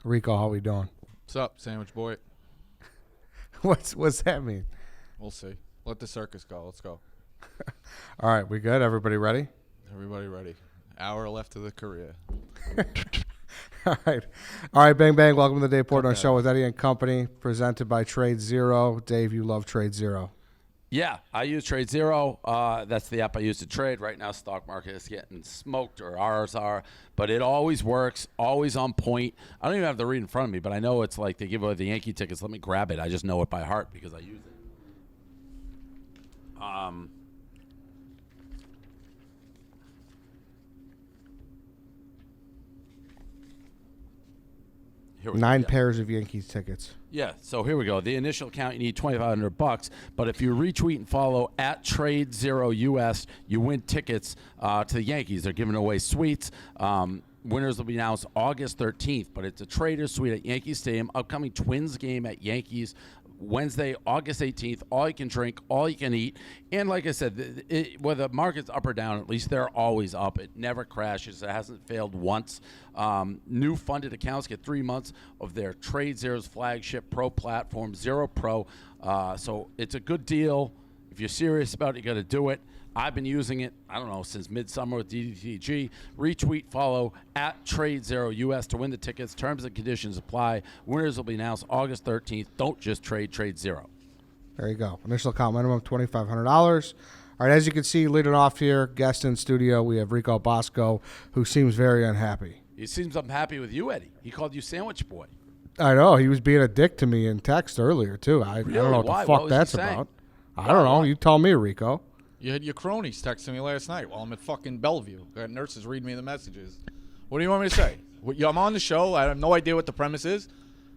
Rico, how we doing? What's up, sandwich boy? What's that mean? We'll see. Let the circus go. Let's go. All right, we good? Everybody ready? Everybody ready. Hour left of the career. All right, bang, bang. Welcome to the Dave Portnoy Show with Eddie and Company, presented by Tradezero. Dave, you love Tradezero. Yeah, I use Tradezero. That's the app I use to trade. Right now, stock market is getting smoked, or ours are, but it always works, always on point. I don't even have to read in front of me, but I know it's like they give away the Yankee tickets. Let me grab it. I just know it by heart because I use it. Nine pairs of Yankees tickets. Yeah, so here we go. The initial account, you need $2,500, but if you retweet and follow at Tradezero US, you win tickets to the Yankees. They're giving away suites. Winners will be announced August 13th, but it's a Traders suite at Yankee Stadium. Upcoming Twins game at Yankees Wednesday, August 18th. All you can drink, all you can eat. And like I said, whether the market's up or down, at least they're always up. It never crashes. It hasn't failed once. New funded accounts get 3 months of their Tradezero's flagship pro platform, Zero Pro. So it's a good deal. If you're serious about it, you got to do it. I've been using it, I don't know, since midsummer with DDTG. Retweet, follow at Tradezero US to win the tickets. Terms and conditions apply. Winners will be announced August 13th. Don't just trade, Tradezero. There you go. Initial account minimum $2,500. All right, as you can see, leading off here, guest in studio, we have Rico Bosco, who seems very unhappy. He seems unhappy with you, Eddie. He called you sandwich boy. I know. He was being a dick to me in text earlier, too. I don't know what Why? the fuck What was that's he saying? about. I don't know. You tell me, Rico. You had your cronies texting me last night while I'm at fucking Bellevue. I had nurses read me the messages. What do you want me to say? I'm on the show. I have no idea what the premise is.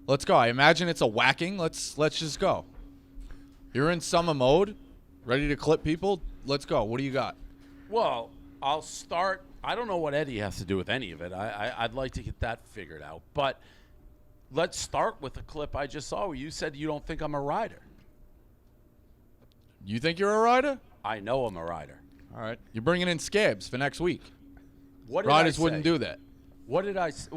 Let's go. I imagine it's a whacking. Let's just go. You're in summer mode, ready to clip people. Let's go. What do you got? Well, I'll start. I don't know what Eddie has to do with any of it. I'd like to get that figured out. But let's start with a clip I just saw where you said you don't think I'm a rider. You think you're a rider? I know I'm a rider. All right. You're bringing in scabs for next week. What did Riders I say? wouldn't do that. What did I say?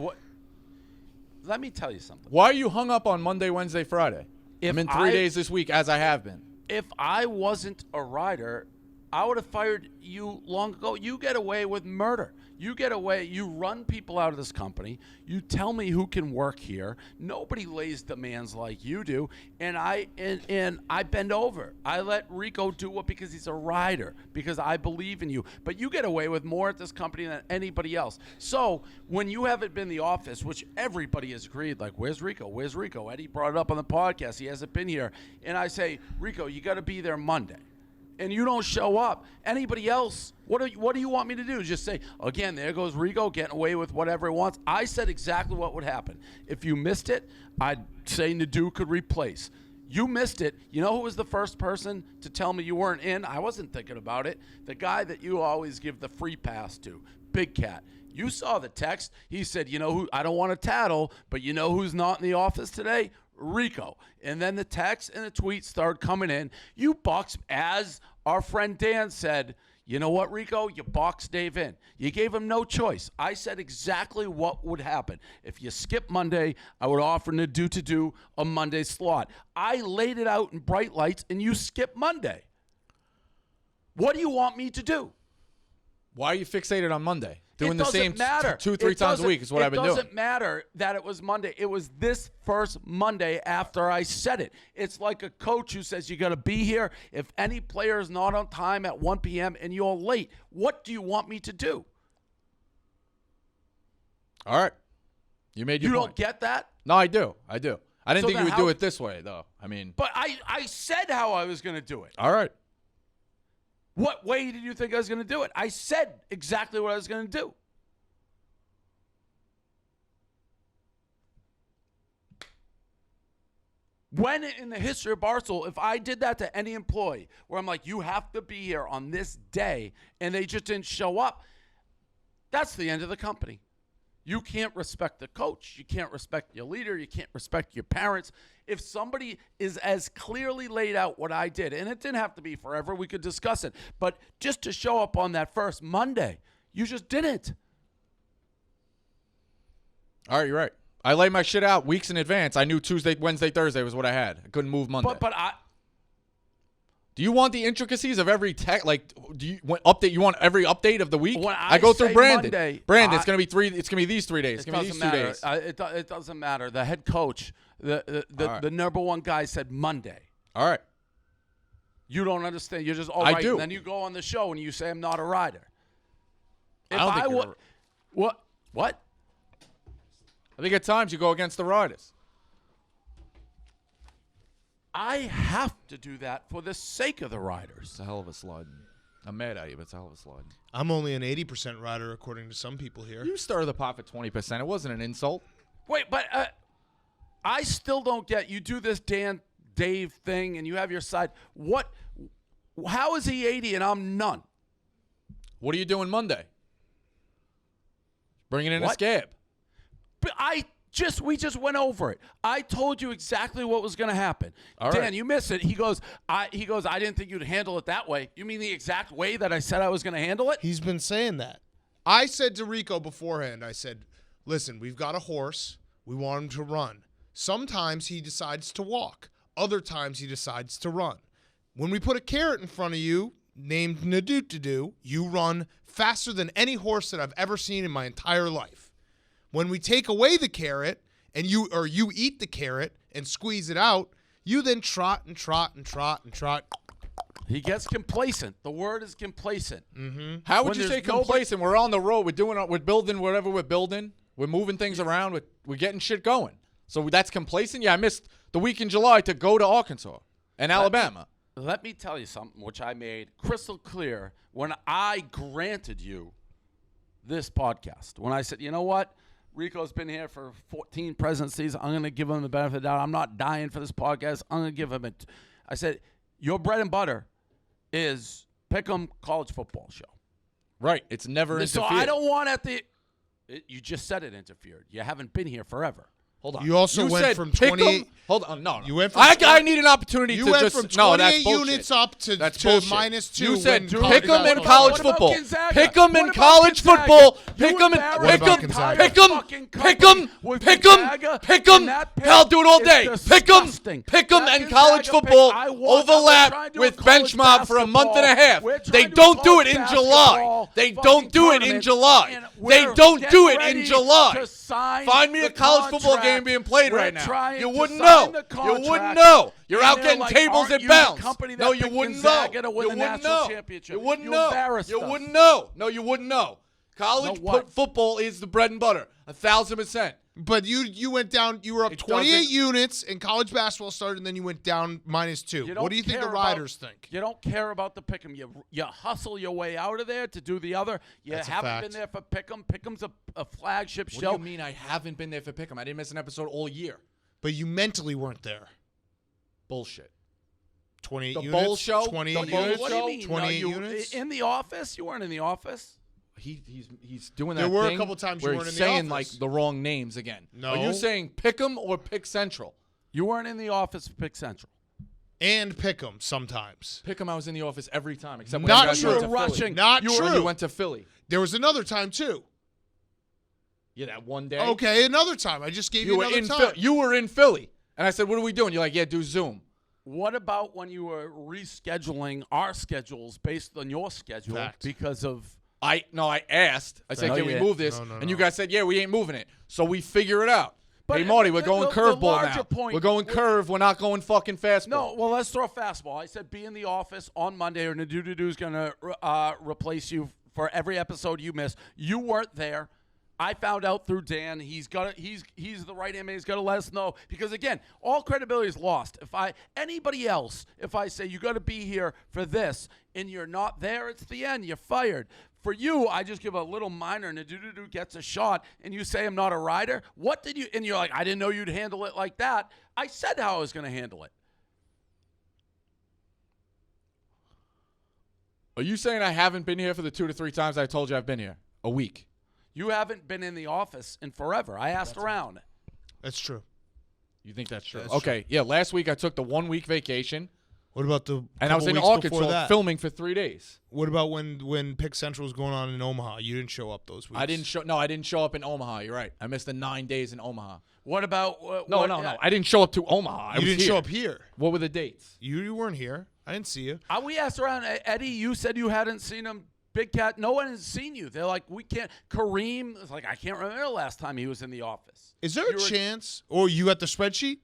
Let me tell you something. Why are you hung up on Monday, Wednesday, Friday? I'm in 3 days this week, as I have been. If I wasn't a rider, I would have fired you long ago. You get away with murder. You get away. You run people out of this company. You tell me who can work here. Nobody lays demands like you do. And I bend over. I let Rico do it because he's a rider, because I believe in you. But you get away with more at this company than anybody else. So when you haven't been in the office, which everybody has agreed, like, where's Rico? Where's Rico? Eddie brought it up on the podcast. He hasn't been here. And I say, Rico, you got to be there Monday. And you don't show up. Anybody else, what do you want me to do? Just say, again, there goes Rico getting away with whatever he wants. I said exactly what would happen. If you missed it, I'd say Nadeau could replace. You missed it. You know who was the first person to tell me you weren't in? I wasn't thinking about it. The guy that you always give the free pass to, Big Cat. You saw the text. He said, you know who, I don't want to tattle, but you know who's not in the office today? Rico. And then the text and the tweets started coming in. You box, as our friend Dan said, you know what, Rico? You boxed Dave in. You gave him no choice. I said exactly what would happen. If you skip Monday, I would offer Nadeau to do a Monday slot. I laid it out in bright lights, and you skip Monday. What do you want me to do? Why are you fixated on Monday? Doing the same matter. 2-3 times a week is what I've been doing. It doesn't matter that it was Monday. It was this first Monday after I said it. It's like a coach who says you got to be here. If any player is not on time at 1 p.m. and you're late, what do you want me to do? All right. You made your point. You don't get that? No, I do. I didn't think you would do it this way, though. But I said how I was going to do it. All right. What way did you think I was going to do it? I said exactly what I was going to do. When in the history of Barstool, if I did that to any employee, where I'm like, you have to be here on this day, and they just didn't show up, that's the end of the company. You can't respect the coach. You can't respect your leader. You can't respect your parents. If somebody is as clearly laid out what I did, and it didn't have to be forever, we could discuss it, but just to show up on that first Monday, you just didn't. All right, you're right. I lay my shit out weeks in advance. I knew Tuesday, Wednesday, Thursday was what I had. I couldn't move Monday. But Do you want the intricacies of every tech? Like, do you want update? You want every update of the week? When I go through say Brandon. Monday, Brandon, it's gonna be 3. It's gonna be these 3 days. It's It gonna be these doesn't 2 matter. days. It doesn't matter. The head coach, the number one guy said Monday. All right. You don't understand. You're just all I right. do. And then you go on the show and you say I'm not a rider. If I don't think would, what? I think at times you go against the Ryders. I have to do that for the sake of the riders. It's a hell of a slide. I'm mad at you, but it's a hell of a slide. I'm only an 80% rider, according to some people here. You stir the pot for 20%. It wasn't an insult. Wait, but I still don't get. You do this Dave thing, and you have your side. What? How is he 80 and I'm none? What are you doing Monday? Bringing in a What? scab. But we just went over it. I told you exactly what was going to happen. All Dan, right. you missed it. He goes, I didn't think you'd handle it that way. You mean the exact way that I said I was going to handle it? He's been saying that. I said to Rico beforehand, I said, listen, we've got a horse. We want him to run. Sometimes he decides to walk. Other times he decides to run. When we put a carrot in front of you, named Nadoot-to-do, you run faster than any horse that I've ever seen in my entire life. When we take away the carrot and you eat the carrot and squeeze it out, you then trot and trot and trot and trot. He gets complacent. The word is complacent. How would When you say there's nobody- complacent? We're on the road. We're building whatever we're building. We're moving things around. We're getting shit going. So that's complacent? Yeah, I missed the week in July to go to Arkansas and Alabama. Let me tell you something, which I made crystal clear when I granted you this podcast. When I said, you know what? Rico's been here for 14 presidencies. I'm going to give him the benefit of the doubt. I'm not dying for this podcast. I'm going to give him it. I said, your bread and butter is Pick'em college football show. Right. It's never interfered. So I don't want you just said it interfered. You haven't been here forever. Hold on. You also went said from pick 28 'em- Hold on. No. You went from I need an opportunity You to went just. from No, that's 28 bullshit. units up to bullshit. -2. You said when pick college 'em in basketball college What about football. Gonzaga? Pick 'em in What about college Gonzaga? football. You Pick 'em. embarrassed What about the Gonzaga? entire Pick 'em. fucking Pick company 'em. with Pick 'em. Gonzaga, Pick 'em. and that pick I'll do it all is day. Pick 'em. disgusting. Pick 'em That and college Gonzaga pick, football I want- we're overlap trying to do with a bench college mob for a month and a half. basketball. We're They trying to don't do it college in July. basketball They fucking don't do it in tournament, July. and They we're don't do getting it in ready July. to sign Find me the a college football contract. game being played We're right now. trying You to wouldn't sign know. the You wouldn't contract. know. You're And out they're getting like, tables aren't and you the bounce. company that No, you picked wouldn't Gonzaga know. to win You the wouldn't national know. championship? You wouldn't You know. embarrassed You us. wouldn't know. No, you wouldn't know. College Know what? football is the bread and butter. 1,000%. But you went down. You were up It 28 doesn't- units, and college basketball started, and then you went down -2. You What don't do you think the care about- Riders think? You don't care about the pick'em. You hustle your way out of there to do the other. You That's a haven't fact. been there for pick'em. Pick'em's a flagship What show. do you mean I haven't been there for Pick'em? I didn't miss an episode all year. But you mentally weren't there. Bullshit. 28 The units. bowl show? 28 The bowl units. What do you mean? 28 no, units. In the office? You weren't in the office. He's doing that There were a thing couple times you where weren't he's in the saying office. like the wrong names again. No. Are you saying Pick'em or Pick Central? You weren't in the office for Pick Central. And pick 'em sometimes. Pick'em, I was in the office every time except when Not you guys true. went to Rushing. Philly. Not When true. you went to Philly. There was another time too. Yeah, that one day. Okay, another time. I just gave you You were another in time. Philly. You were in Philly, and I said, "What are we doing?" You're like, "Yeah, do Zoom." What about when you were rescheduling our schedules based on your schedule Fact. because of I asked. I said, No, "Can you we didn't. move this?" No, and you no. guys said, "Yeah, we ain't moving it." So we figure it out. But Hey Marty, we're the- going the curveball larger now. point- We're going curve. We're not going fucking fastball. No, well, let's throw a fastball. I said be in the office on Monday, or Nadududu's going to replace you for every episode you miss. You weren't there. I found out through Dan. He's the right man. He's got to let us know because again, all credibility is lost. If anybody else, if I say you got to be here for this and you're not there, it's the end. You're fired. For you, I just give a little minor, and Nadududu gets a shot, and you say I'm not a rider. What did you? And you're like, I didn't know you'd handle it like that. I said how I was going to handle it. Are you saying I haven't been here for the 2 to 3 times I told you I've been here? A week. You haven't been in the office in forever. I asked around. That's true. You think that's true? That's Okay. Yeah. Last week I took the 1 week vacation. What about the And I was in couple weeks before Arkansas that? filming for 3 days. What about when Pick Central was going on in Omaha? You didn't show up those weeks. I didn't show up in Omaha. You're right. I missed the 9 days in Omaha. What about No. I didn't show up to Omaha. You didn't show up here. What were the dates? You weren't here. I didn't see you. We asked around, Eddie, you said you hadn't seen him. Big Cat, no one has seen you. They're like, we can't. Kareem is like, I can't remember the last time he was in the office. Is there a chance, or you got the spreadsheet?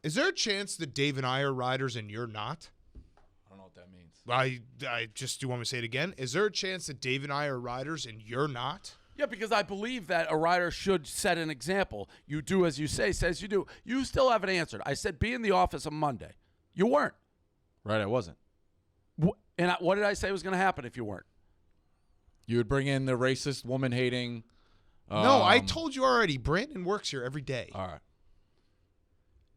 Is there a chance that Dave and I are riders and you're not? I don't know what that means. I just do you want me to say it again? Is there a chance that Dave and I are riders and you're not? Yeah, because I believe that a rider should set an example. You do as you say, says you do. You still haven't answered. I said be in the office on Monday. You weren't. Right, I wasn't. And what did I say was going to happen if you weren't? You would bring in the racist, woman-hating. No, I told you already. Brandon works here every day. All right.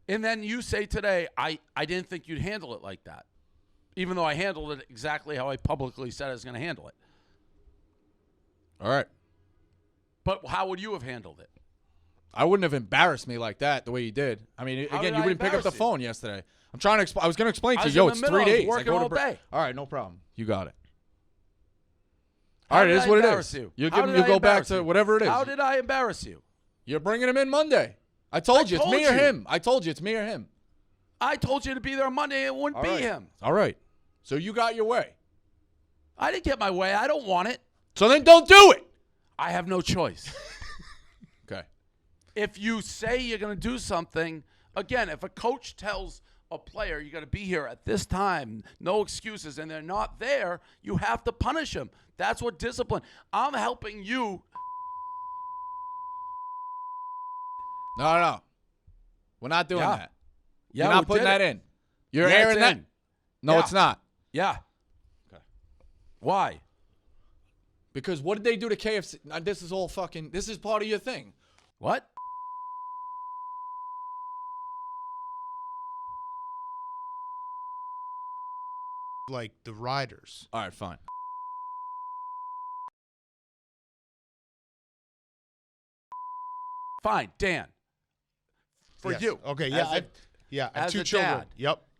And then you say today, I didn't think you'd handle it like that, even though I handled it exactly how I publicly said I was going to handle it. All right. But how would you have handled it? I wouldn't have embarrassed me like that the way you did. I mean, How again, did you I wouldn't pick up the embarrass you? phone yesterday. I'm trying to. I was going to explain to I you. was Yo, in it's the middle. 3 I was days. working go to all day. All right, no problem. You got it. How All right, did it is I what it embarrass is. you? You How give, did you I go back embarrass to you? whatever it is. How did I embarrass you? You're bringing him in Monday. I told you it's me or told you. him. I told you it's me or him. I told you to be there on Monday. It wouldn't All be right. him. All right. So you got your way. I didn't get my way. I don't want it. So then don't do it. I have no choice. Okay. If you say you're going to do something, again, if a coach tells a player you're going to be here at this time, no excuses, and they're not there, you have to punish them. That's what discipline. I'm helping you. No. We're not doing Yeah. that. Yeah, You're not we putting did that it. in. You're Yeah, it's airing that. in. No, Yeah. it's not. Yeah. Okay. Why? Because what did they do to KFC? Now, this is all fucking. This is part of your thing. What? Like the riders. All right, fine. Fine, Dan. For Yes. you. Okay, As yeah. a- I have as 2 a children. dad.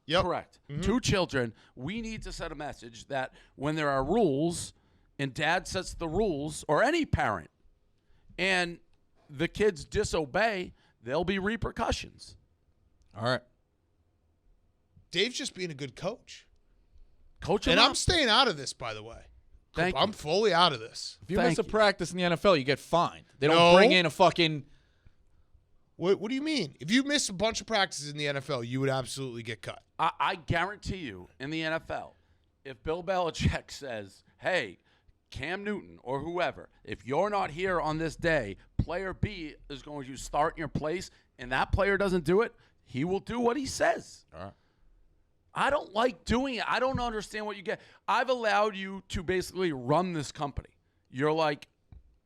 Yep. Correct. 2 children. We need to set a message that when there are rules and dad sets the rules, or any parent, and the kids disobey, there'll be repercussions. All right. Dave's just being a good coach. Coach him And I'm up. staying out of this, by the way. Thank I'm you. fully out of this. If you Thank miss a you. practice in the NFL, you get fined. They don't No. bring in a fucking. What do you mean? If you miss a bunch of practices in the NFL, you would absolutely get cut. I guarantee you, in the NFL, if Bill Belichick says, hey, Cam Newton or whoever, if you're not here on this day, player B is going to start in your place, and that player doesn't do it, he will do what he says. All right. I don't like doing it. I don't understand what you get. I've allowed you to basically run this company. You're like,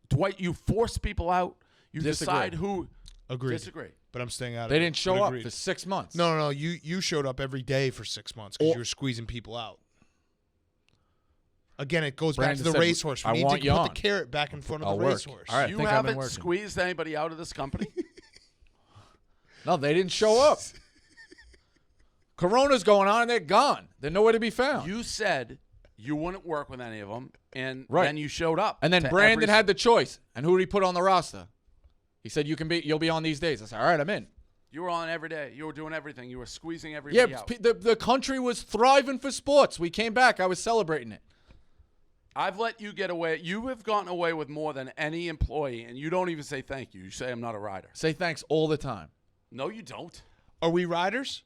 Dwight, you force people out. You Disagree. decide who. Agreed. Disagree. But I'm staying out of it. They didn't show But up agreed. for 6 months. No. You showed up every day for 6 months because Or- you were squeezing people out. Again, it goes back Brandon to the said, racehorse. We "I need want to you put on." the carrot back in front of I'll the work. racehorse. All right. You think I've been haven't working. squeezed anybody out of this company? No, they didn't show up. Corona's going on and they're gone. They're nowhere to be found. You said you wouldn't work with any of them, and Right. then you showed up. And then to Brandon every- had the choice. And who did he put on the roster? He said, you'll be on these days. I said, all right, I'm in. You were on every day. You were doing everything. You were squeezing Yeah, everybody out. the country was thriving for sports. We came back. I was celebrating it. I've let you get away. You have gotten away with more than any employee, and you don't even say thank you. You say I'm not a rider. Say thanks all the time. No, you don't. Are we riders?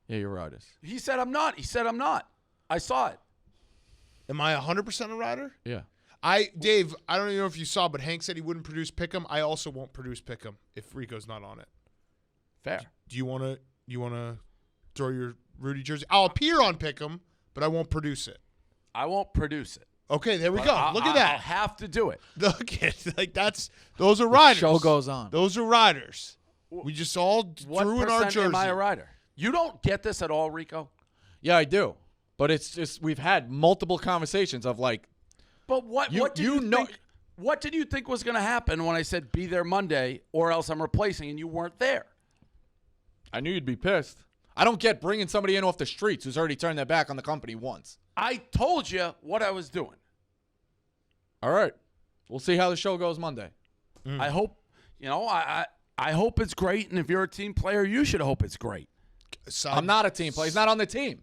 Yeah, you're riders. He said I'm not. He said I'm not. I saw it. Am I 100% a rider? Yeah. Dave, I don't even know if you saw, but Hank said he wouldn't produce Pick'em. I also won't produce Pick'em if Rico's not on it. Fair. Do you want to throw your Rudy jersey? I'll appear on Pick'em, but I won't produce it. I won't produce it. Okay, there we But go. I'll- Look at I'll that. have to do it. Look at like those are riders. Show goes on. Those are riders. We just all What threw in our percent jersey. am I a rider? You don't get this at all, Rico? Yeah, I do. But it's just we've had multiple conversations of like, But what You- did you you know- think? What did you think was going to happen when I said be there Monday or else I'm replacing and you weren't there? I knew you'd be pissed. I don't get bringing somebody in off the streets who's already turned their back on the company once. I told you what I was doing. All right. We'll see how the show goes Monday. I hope, I hope it's great. And if you're a team player, you should hope it's great. I'm not a team player. He's not on the team.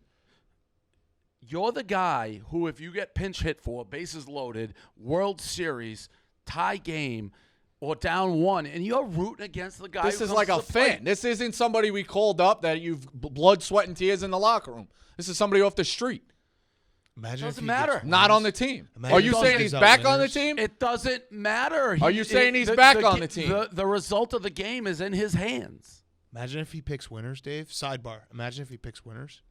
You're the guy who, if you get pinch hit for, bases loaded, World Series, tie game, or down 1, and you're rooting against the guy. This who is comes like to a the plate. fan. This isn't somebody we called up that you've blood, sweat, and tears in the locker room. This is somebody off the street. Imagine Doesn't if he matter. gets Not wins. on the team. Imagine Are you if he saying gives he's out back on the winners. team? It doesn't matter. Are you saying he's back on the team? The result of the game is in his hands. Imagine if he picks winners, Dave. Sidebar. Imagine if he picks winners.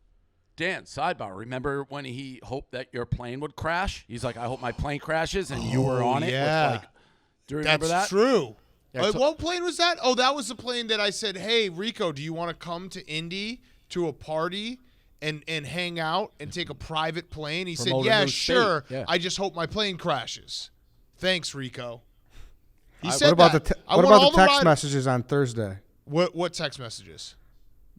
Dan, sidebar. Remember when he hoped that your plane would crash? He's like, I hope my plane crashes, and you were on it. yeah. With, like, do you remember That's that? true. Yeah, What plane was that? Oh, that was the plane that I said, hey, Rico, do you want to come to Indy to a party and hang out and take a private plane? He Promote said, a yeah, new sure. state. Yeah. I just hope my plane crashes. Thanks, Rico. He What said about that. the I what want about all the text riders- messages on Thursday? What text messages?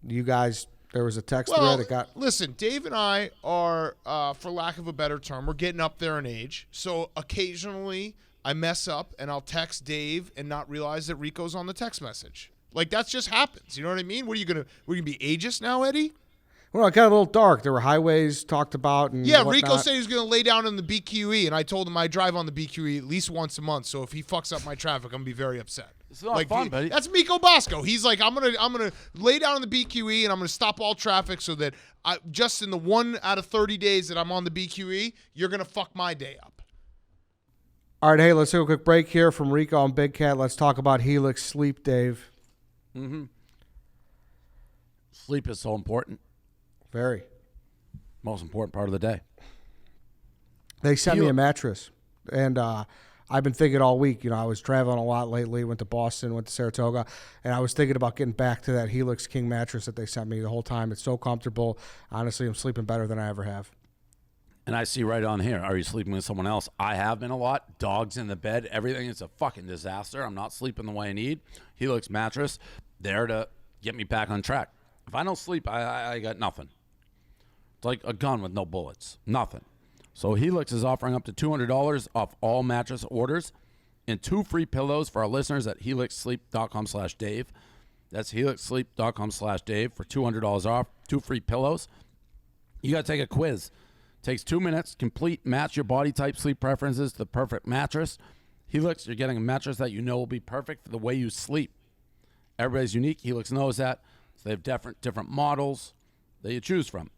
You guys, there was a text Well, thread that got. listen, Dave and I are, for lack of a better term, we're getting up there in age. So occasionally I mess up and I'll text Dave and not realize that Rico's on the text message. Like, that just happens. You know what I mean? What are you gonna be ageist now, Eddie? Well, it got a little dark. There were highways talked about and Yeah, whatnot. Rico said he was going to lay down on the BQE, and I told him I drive on the BQE at least once a month. So if he fucks up my traffic, I'm going to be very upset. It's not fun, buddy. That's Rico Bosco. He's like, I'm gonna lay down on the BQE, and I'm going to stop all traffic so that just in the 1 out of 30 days that I'm on the BQE, you're going to fuck my day up. All right, hey, let's take a quick break here from Rico and Big Cat. Let's talk about Helix Sleep, Dave. Sleep is so important. Very. Most important part of the day. They sent me a mattress, and I've been thinking all week. I was traveling a lot lately, went to Boston, went to Saratoga, and I was thinking about getting back to that Helix King mattress that they sent me the whole time. It's so comfortable. Honestly, I'm sleeping better than I ever have. And I see right on here, are you sleeping with someone else? I have been a lot. Dogs in the bed, everything is a fucking disaster. I'm not sleeping the way I need. Helix mattress, there to get me back on track. If I don't sleep, I got nothing. It's like a gun with no bullets. Nothing. So Helix is offering up to $200 off all mattress orders and 2 free pillows for our listeners at helixsleep.com/Dave. That's helixsleep.com/Dave for $200 off, 2 free pillows. You got to take a quiz. Takes 2 minutes. Complete. Match your body type, sleep preferences to the perfect mattress. Helix, you're getting a mattress that you know will be perfect for the way you sleep. Everybody's unique. Helix knows that. So they have different models that you choose from.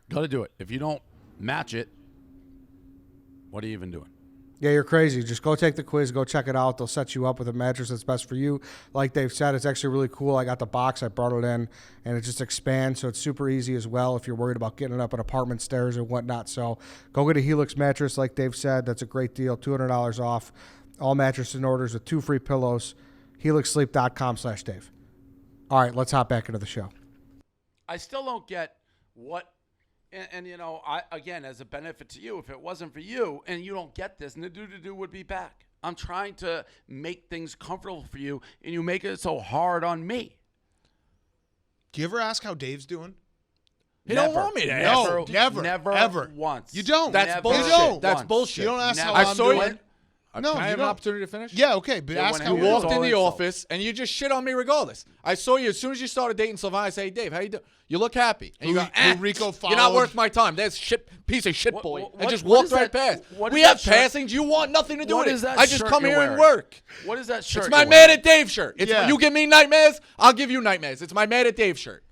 Got to do it. If you don't match it, what are you even doing? Yeah, you're crazy. Just go take the quiz. Go check it out. They'll set you up with a mattress that's best for you. Like Dave said, it's actually really cool. I got the box. I brought it in, and it just expands, so it's super easy as well if you're worried about getting it up an apartment stairs or whatnot. So go get a Helix mattress, like Dave said. That's a great deal. $200 off. All mattress and orders with 2 free pillows. HelixSleep.com/Dave. All right, let's hop back into the show. I still don't get what, and I again, as a benefit to you, if it wasn't for you and you don't get this, Nadududu would be back. I'm trying to make things comfortable for you, and you make it so hard on me. Do you ever ask how Dave's doing? He don't want me to No, ask. never, ever. Once. You don't. That's Never bullshit. don't. That's once. bullshit. You don't ask how Never. I I'm saw doing. you. No, Can I you have don't. an opportunity to finish? Yeah, okay, but Yeah, ask when how he You you're was walked doing. in the all office and you just shit on me regardless. I saw you as soon as you started dating Sylvana. I say, hey, Dave, how you doing? You look happy. And you go, Rico you're not followed. worth my time. That's shit, piece of shit boy. what- And just what walked is right that- past. what is We that have shirt? passings. You want nothing to do What with is it. that I just shirt come you're here and wearing? work. What is that shirt? It's my you're Mad wearing? at Dave shirt. It's Yeah. You give me nightmares, I'll give you nightmares. It's my Mad at Dave shirt.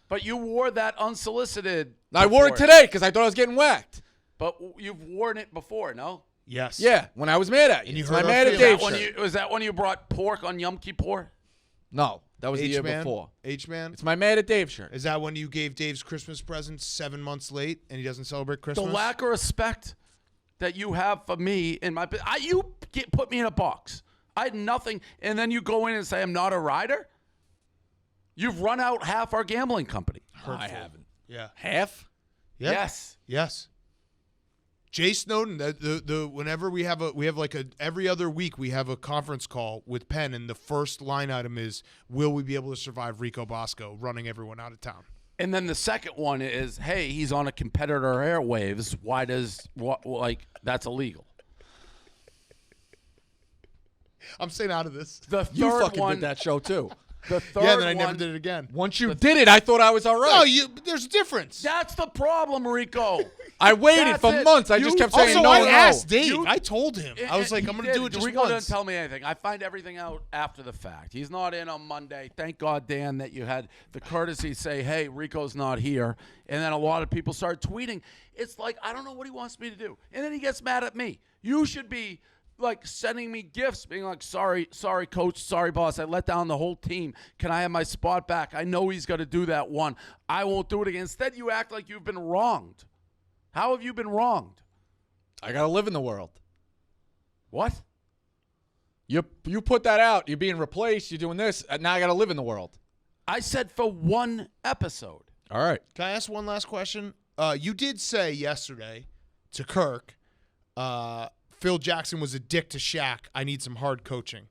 But you wore that unsolicited. I wore it before. today because I thought I was getting whacked. But you've worn it before, no? Yes. Yeah, when I was mad at you. And you It's hurt my our Mad at feelings. Dave When shirt. was that when you brought pork on Yom Kippur? No, that was the year H-Man? before. H-Man? It's my Mad at Dave shirt. Is that when you gave Dave's Christmas present 7 months late and he doesn't celebrate Christmas? The lack of respect that you have for me in my put me in a box. I had nothing, and then you go in and say I'm not a rider. You've run out half our gambling company. I haven't. Yeah. Half? Yeah. Yes. Yes. Jay Snowden, whenever we have every other week we have a conference call with Penn, and the first line item is, will we be able to survive Rico Bosco running everyone out of town? And then the second one is, hey, he's on a competitor airwaves. Why does that's illegal? I'm staying out of this. The third You fucking one, did that show too. The third Yeah, then I one, never did it again. Once you did it, I thought I was all right. No, there's a difference. That's the problem, Rico. I waited That's for it. months. I just kept saying Also, no, I no. asked Dave. You- I told him. I was like, He I'm going to did. do it just Rico once. didn't tell me anything. I find everything out after the fact. He's not in on Monday. Thank God, Dan, that you had the courtesy to say, hey, Rico's not here. And then a lot of people start tweeting. It's like, I don't know what he wants me to do. And then he gets mad at me. You should be like sending me gifts, being like, sorry, coach, sorry, boss. I let down the whole team. Can I have my spot back? I know he's going to do that one. I won't do it again. Instead, you act like you've been wronged. How have you been wronged? I gotta live in the world. What? You put that out. You're being replaced. You're doing this. Now I gotta live in the world. I said for one episode. All right. Can I ask one last question? You did say yesterday to Kirk, Phil Jackson was a dick to Shaq. I need some hard coaching.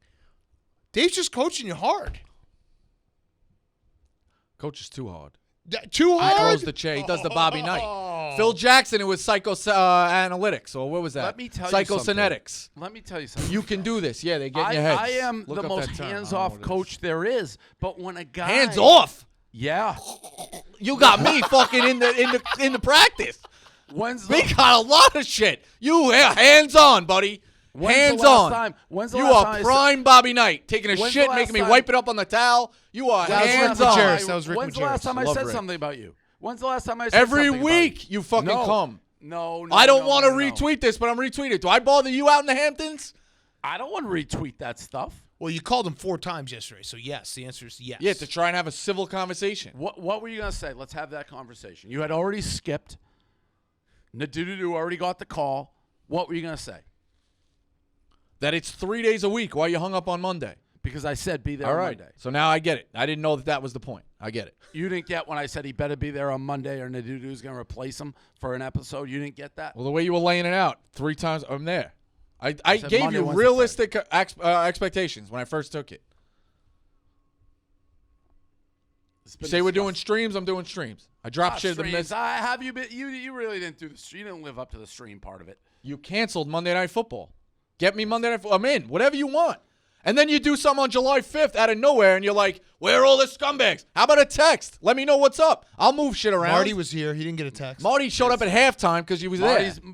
Dave's just coaching you hard. Coach is too hard. Too He hard? throws the chair. He does the Bobby Knight. Phil Jackson, it was analytics, or what was that? Let me tell you something. Psychosynetics. Let me tell you something. You can do this. Yeah, they get in your heads. I am Look the up most that term. I don't know hands-off what it is. coach there is. But when a guy Hands off. Yeah. You got me fucking in the practice. When's We the, got a lot of shit. You hands on, buddy. when's Hands the last on. time? When's the You last are time I prime Bobby Knight, taking a When's shit, the last making me time- wipe it up on the towel. You are That was hands Rick on. Majerus. That was Rick When's the last Majerus. time I Love said Rick. something about you? When's the last time I said Every something about week you fucking No. come. No, I don't no, want to no. retweet this, but I'm retweeting. Do I bother you out in the Hamptons? I don't want to retweet that stuff. Well, you called him 4 times yesterday, so yes. The answer is yes. Yeah, to try and have a civil conversation. What were you going to say? Let's have that conversation. You had already skipped. Nadudu already got the call. What were you going to say? That it's 3 days a week while you hung up on Monday. Because I said be there All on right. Monday. So now I get it. I didn't know that was the point. I get it. You didn't get when I said he better be there on Monday or Nadudu's going to replace him for an episode. You didn't get that? Well, the way you were laying it out 3 times, I'm there. I said gave Monday, you Wednesday, realistic expectations when I first took it. It's been Say we're doing discussed. streams, I'm doing streams. I dropped shit at the Streams. miss. I have you been you really didn't do the stream. You didn't live up to the stream part of it. You canceled Monday Night Football. Get me Monday Night Football. I'm in. Whatever you want. And then you do something on July 5th out of nowhere, and you're like, where are all the scumbags? How about a text? Let me know what's up. I'll move shit around. Marty was here. He didn't get a text. Marty showed up at halftime because he was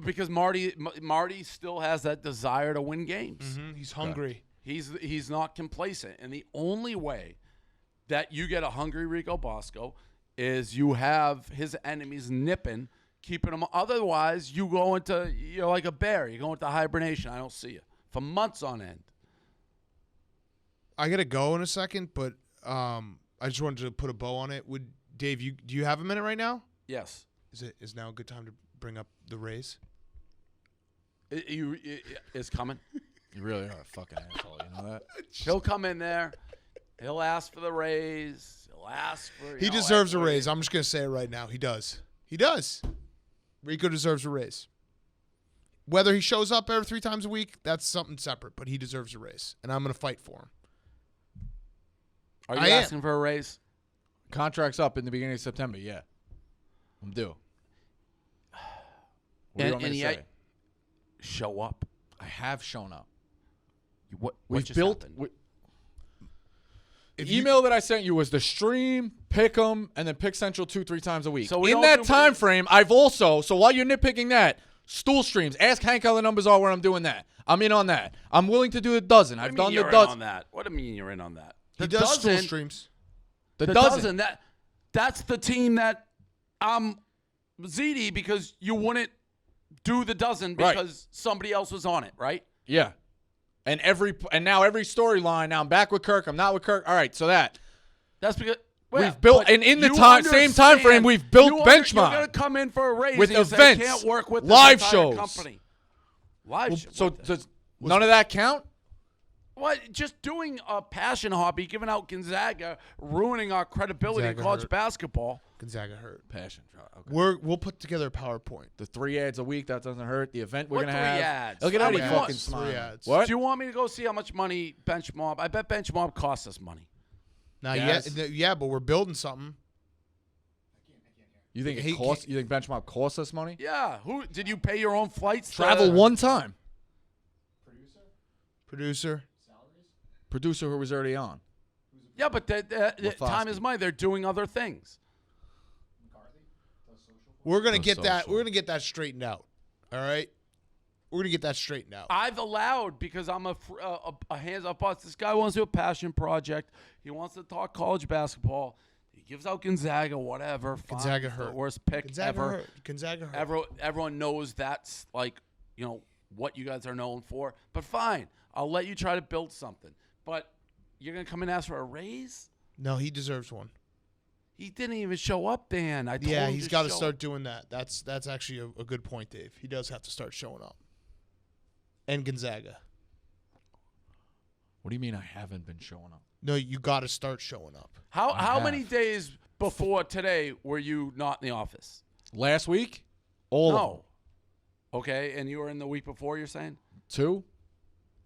Because Marty still has that desire to win games. Mhm, he's hungry. He's not complacent, and the only way that you get a hungry Rico Bosco is you have his enemies nipping, keeping them. Otherwise, you're like a bear. You go into hibernation. I don't see you for months on end. I got to go in a second, but I just wanted to put a bow on it. Do you have a minute right now? Yes, Is now a good time to bring up the Rays? It's coming. You really are a fucking asshole. You know that? He'll come in there. He'll ask for the raise. He'll ask for. He deserves a raise. I'm just going to say it right now. He does. He does. Rico deserves a raise. Whether he shows up every 3 times a week, that's something separate, but he deserves a raise, and I'm going to fight for him. Are you I am. asking for a raise? Contract's up in the beginning of September. Yeah. I'm due. What do you want me to yet say? show up. I have shown up. What We've just built. happened? The email that I sent you was the stream, pick 'em, and then pick Central 2-3 times a week. So we in don't that do- time frame, I've also, so while you're nitpicking that, stool streams, ask Hank how the numbers are where I'm doing that. I'm in on that. I'm willing to do the dozen. What I've do you done mean the you're in dozen. on that? What do you mean you're in on that? He The does stool dozen- streams. The The dozen. That's the team that I'm ZD because you wouldn't do the dozen Right. because somebody else was on it, right? Yeah. And now every storyline, now I'm back with Kirk, I'm not with Kirk. All right, so that. That's because We've built- but and in the you same time frame, understand- we've built You're benchmark. going to come in for a raise With and you say, events, can't work with this live entire shows. company. Live shows. So does none of that count? What? Just doing a passion hobby, giving out Gonzaga, ruining our credibility Gonzaga in college hurt. basketball. Gonzaga hurt. Passion. Okay. We'll put together a PowerPoint. The 3 ads a week, that doesn't hurt. The event we're What going to 3 have. ads? Look at How Eddie much fucking more? smiling. 3 ads. What? Do you want me to go see how much money Bench Mob? I bet Bench Mob costs us money. Now, Yes. yeah, but we're building something. You think He it costs? You think Benchmark costs us money? Yeah. Who did you pay your own flights? Travel one time. Producer. Producer who was already on. Yeah, but the time Lefosky. is money. They're doing other things. We're gonna Oh, get that. social. We're gonna get that straightened out. All right. We're gonna get that straightened out. I've allowed because I'm a hands-off boss. This guy wants to do a passion project. He wants to talk college basketball. He gives out Gonzaga, whatever. Fine. Gonzaga It's the hurt. worst pick Gonzaga ever. hurt. Gonzaga hurt. Everyone knows that's like, what you guys are known for. But fine, I'll let you try to build something. But you're going to come and ask for a raise? No, he deserves one. He didn't even show up, Dan. I told Yeah, him he's to got to show start up. doing that. That's actually a good point, Dave. He does have to start showing up. And Gonzaga. What do you mean I haven't been showing up? No, you got to start showing up. How have. many days before today were you not in the office? Last week? All of them. No. Okay, and you were in the week before, you're saying? 2.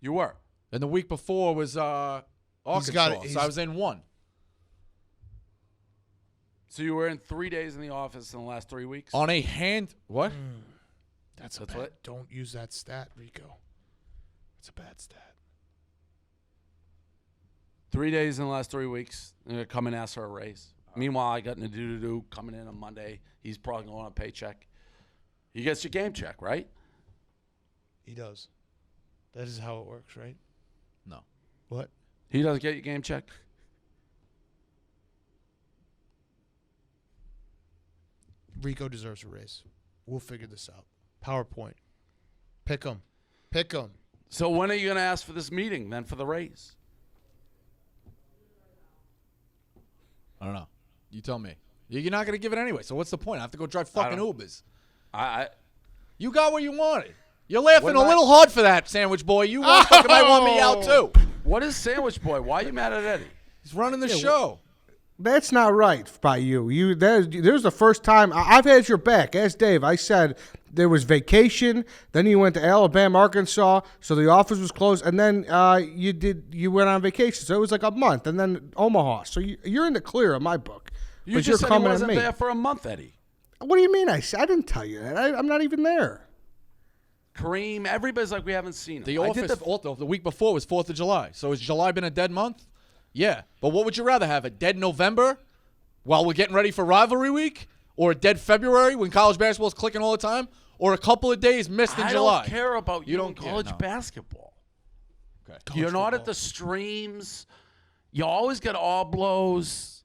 You were. And the week before was Arkansas. So I was in 1. So you were in 3 days in the office in the last 3 weeks? On a hand. What? That's That's bad. what- Don't use that stat, Rico. It's a bad stat. 3 days in the last 3 weeks. Come and ask for a raise. Meanwhile, I got in a do coming in on Monday. He's probably going on a paycheck. He gets your game check, right? He does. That is how it works, right? No. What? He doesn't get your game check. Rico deserves a raise. We'll figure this out. PowerPoint. Pick him. Pick him. So when are you going to ask for this meeting then for the raise? I don't know. You tell me. You're not going to give it anyway. So what's the point? I have to go drive fucking don't- Ubers. I You got what you wanted. You're laughing What a did little hard for that, sandwich boy. You fucking might want me out too. What is Sandwich Boy? Why are you mad at Eddie? He's running the show. That's not right by you. There's the first time I've had your back. Ask Dave. I said there was vacation. Then you went to Alabama, Arkansas, so the office was closed, and then you went on vacation. So it was like a month, and then Omaha. So you're in the clear in my book. You but just you're said coming he at wasn't me. there for a month, Eddie. What do you mean? I didn't tell you that. I'm not even there. Kareem, everybody's like we haven't seen him. The I office did the week before was 4th of July. So has July been a dead month? Yeah. But what would you rather have? A dead November while we're getting ready for rivalry week? Or a dead February when college basketball is clicking all the time? Or a couple of days missed in I July? don't care about you don't in care, college no. basketball. Okay. You're not at the streams. You always get all blows.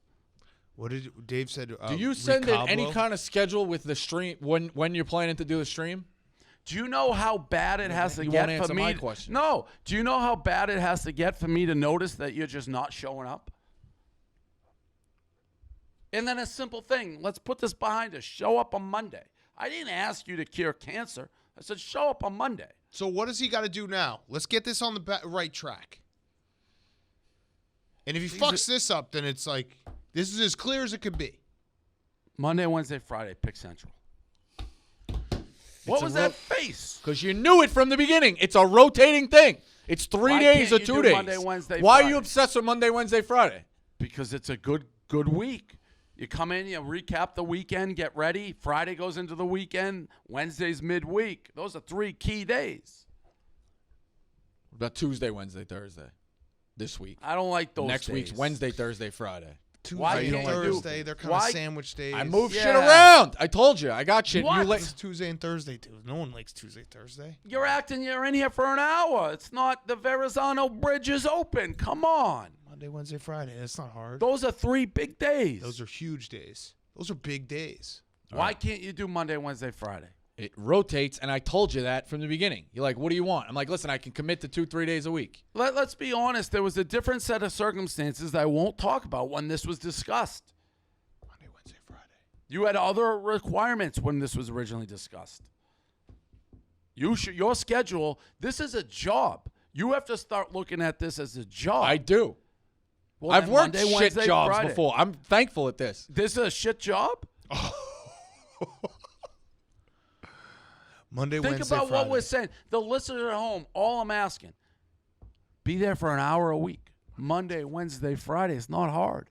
What did Dave said? Do you send in any Ricablo? kind of schedule with the stream when you're planning to do the stream? Do you know how bad it has to You get won't for answer me? my question. No. Do you know how bad it has to get for me to notice that you're just not showing up? And then a simple thing. Let's put this behind us. Show up on Monday. I didn't ask you to cure cancer. I said show up on Monday. So what does he got to do now? Let's get this on the right track. And if he fucks this up, then it's like this is as clear as it could be. Monday, Wednesday, Friday, pick Central. What was that face? Because you knew it from the beginning. It's a rotating thing. It's 3 Why days can't or you 2 do days. Monday, Wednesday, Why are Friday? you obsessed with Monday, Wednesday, Friday? Because it's a good week. You come in, you recap the weekend, get ready. Friday goes into the weekend. Wednesday's midweek. Those are 3 key days. What about Tuesday, Wednesday, Thursday? This week. I don't like those Next days. week's Wednesday, Thursday, Friday. Why Tuesday, can't you do- Thursday, they're kind why- of sandwich days. I move shit Yeah. around. I told you. I got shit. What? You la- It's Tuesday and Thursday too. No one likes Tuesday, Thursday. You're in here for an hour. It's not the Verrazano Bridge is open. Come on. Monday, Wednesday, Friday. That's not hard. Those are 3 big days. Those are huge days. Those are big days. Why can't you do Monday, Wednesday, Friday? It rotates, and I told you that from the beginning. You're like, what do you want? I'm like, listen, I can commit to 2-3 days a week. Let's be honest. There was a different set of circumstances that I won't talk about when this was discussed. Monday, Wednesday, Friday. You had other requirements when this was originally discussed. Your schedule, this is a job. You have to start looking at this as a job. I do. Well, I've then worked Monday, shit Wednesday, jobs Friday. before. I'm thankful at this. This is a shit job? Monday, Think Wednesday, about Friday. what we're saying. The listeners at home, all I'm asking, be there for an hour a week. Monday, Wednesday, Friday. It's not hard.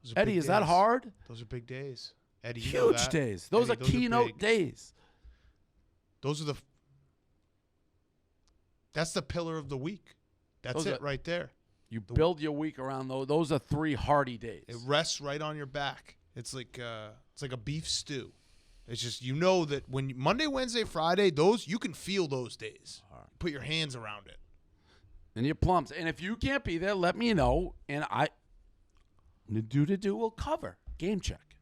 Those are Eddie, big is that days. hard? Those are big days. Eddie, you know Huge that. days. Those Eddie, are keynote big. days. Those are the. That's the pillar of the week. That's Those it are- right there. You build your week around those. Those are 3 hearty days. It rests right on your back. It's like a beef stew. It's just that when Monday, Wednesday, Friday, those you can feel those days. Put your hands around it. And your plums. And if you can't be there, let me know. And do will cover. Game check.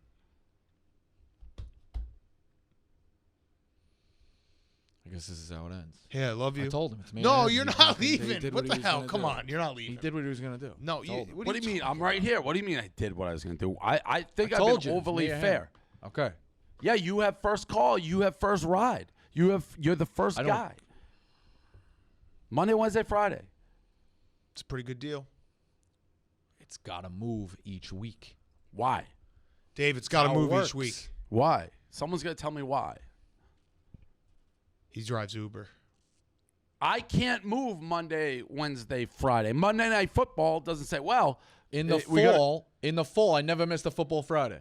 I guess this is how it ends. Hey, I love you. I told him it's me. No, and him. you're He not fucking- he leaving. did What he the was hell? gonna Come do. on, you're not He leaving. did what he was gonna do. No, Told him. What do you mean? I'm right here. What do you mean I did what I was going to do? I think I've told been you. overly Me and fair. him. Okay. Yeah, you have first call. You have first ride. You're the first I don't- guy. Monday, Wednesday, Friday. It's a pretty good deal. It's got to move each week. Why? Dave, it's got to How it move works. each week. Why? Someone's going to tell me why. He drives Uber. I can't move Monday, Wednesday, Friday. Monday Night Football doesn't say, well, In the we gotta- fall, I never missed a football Friday.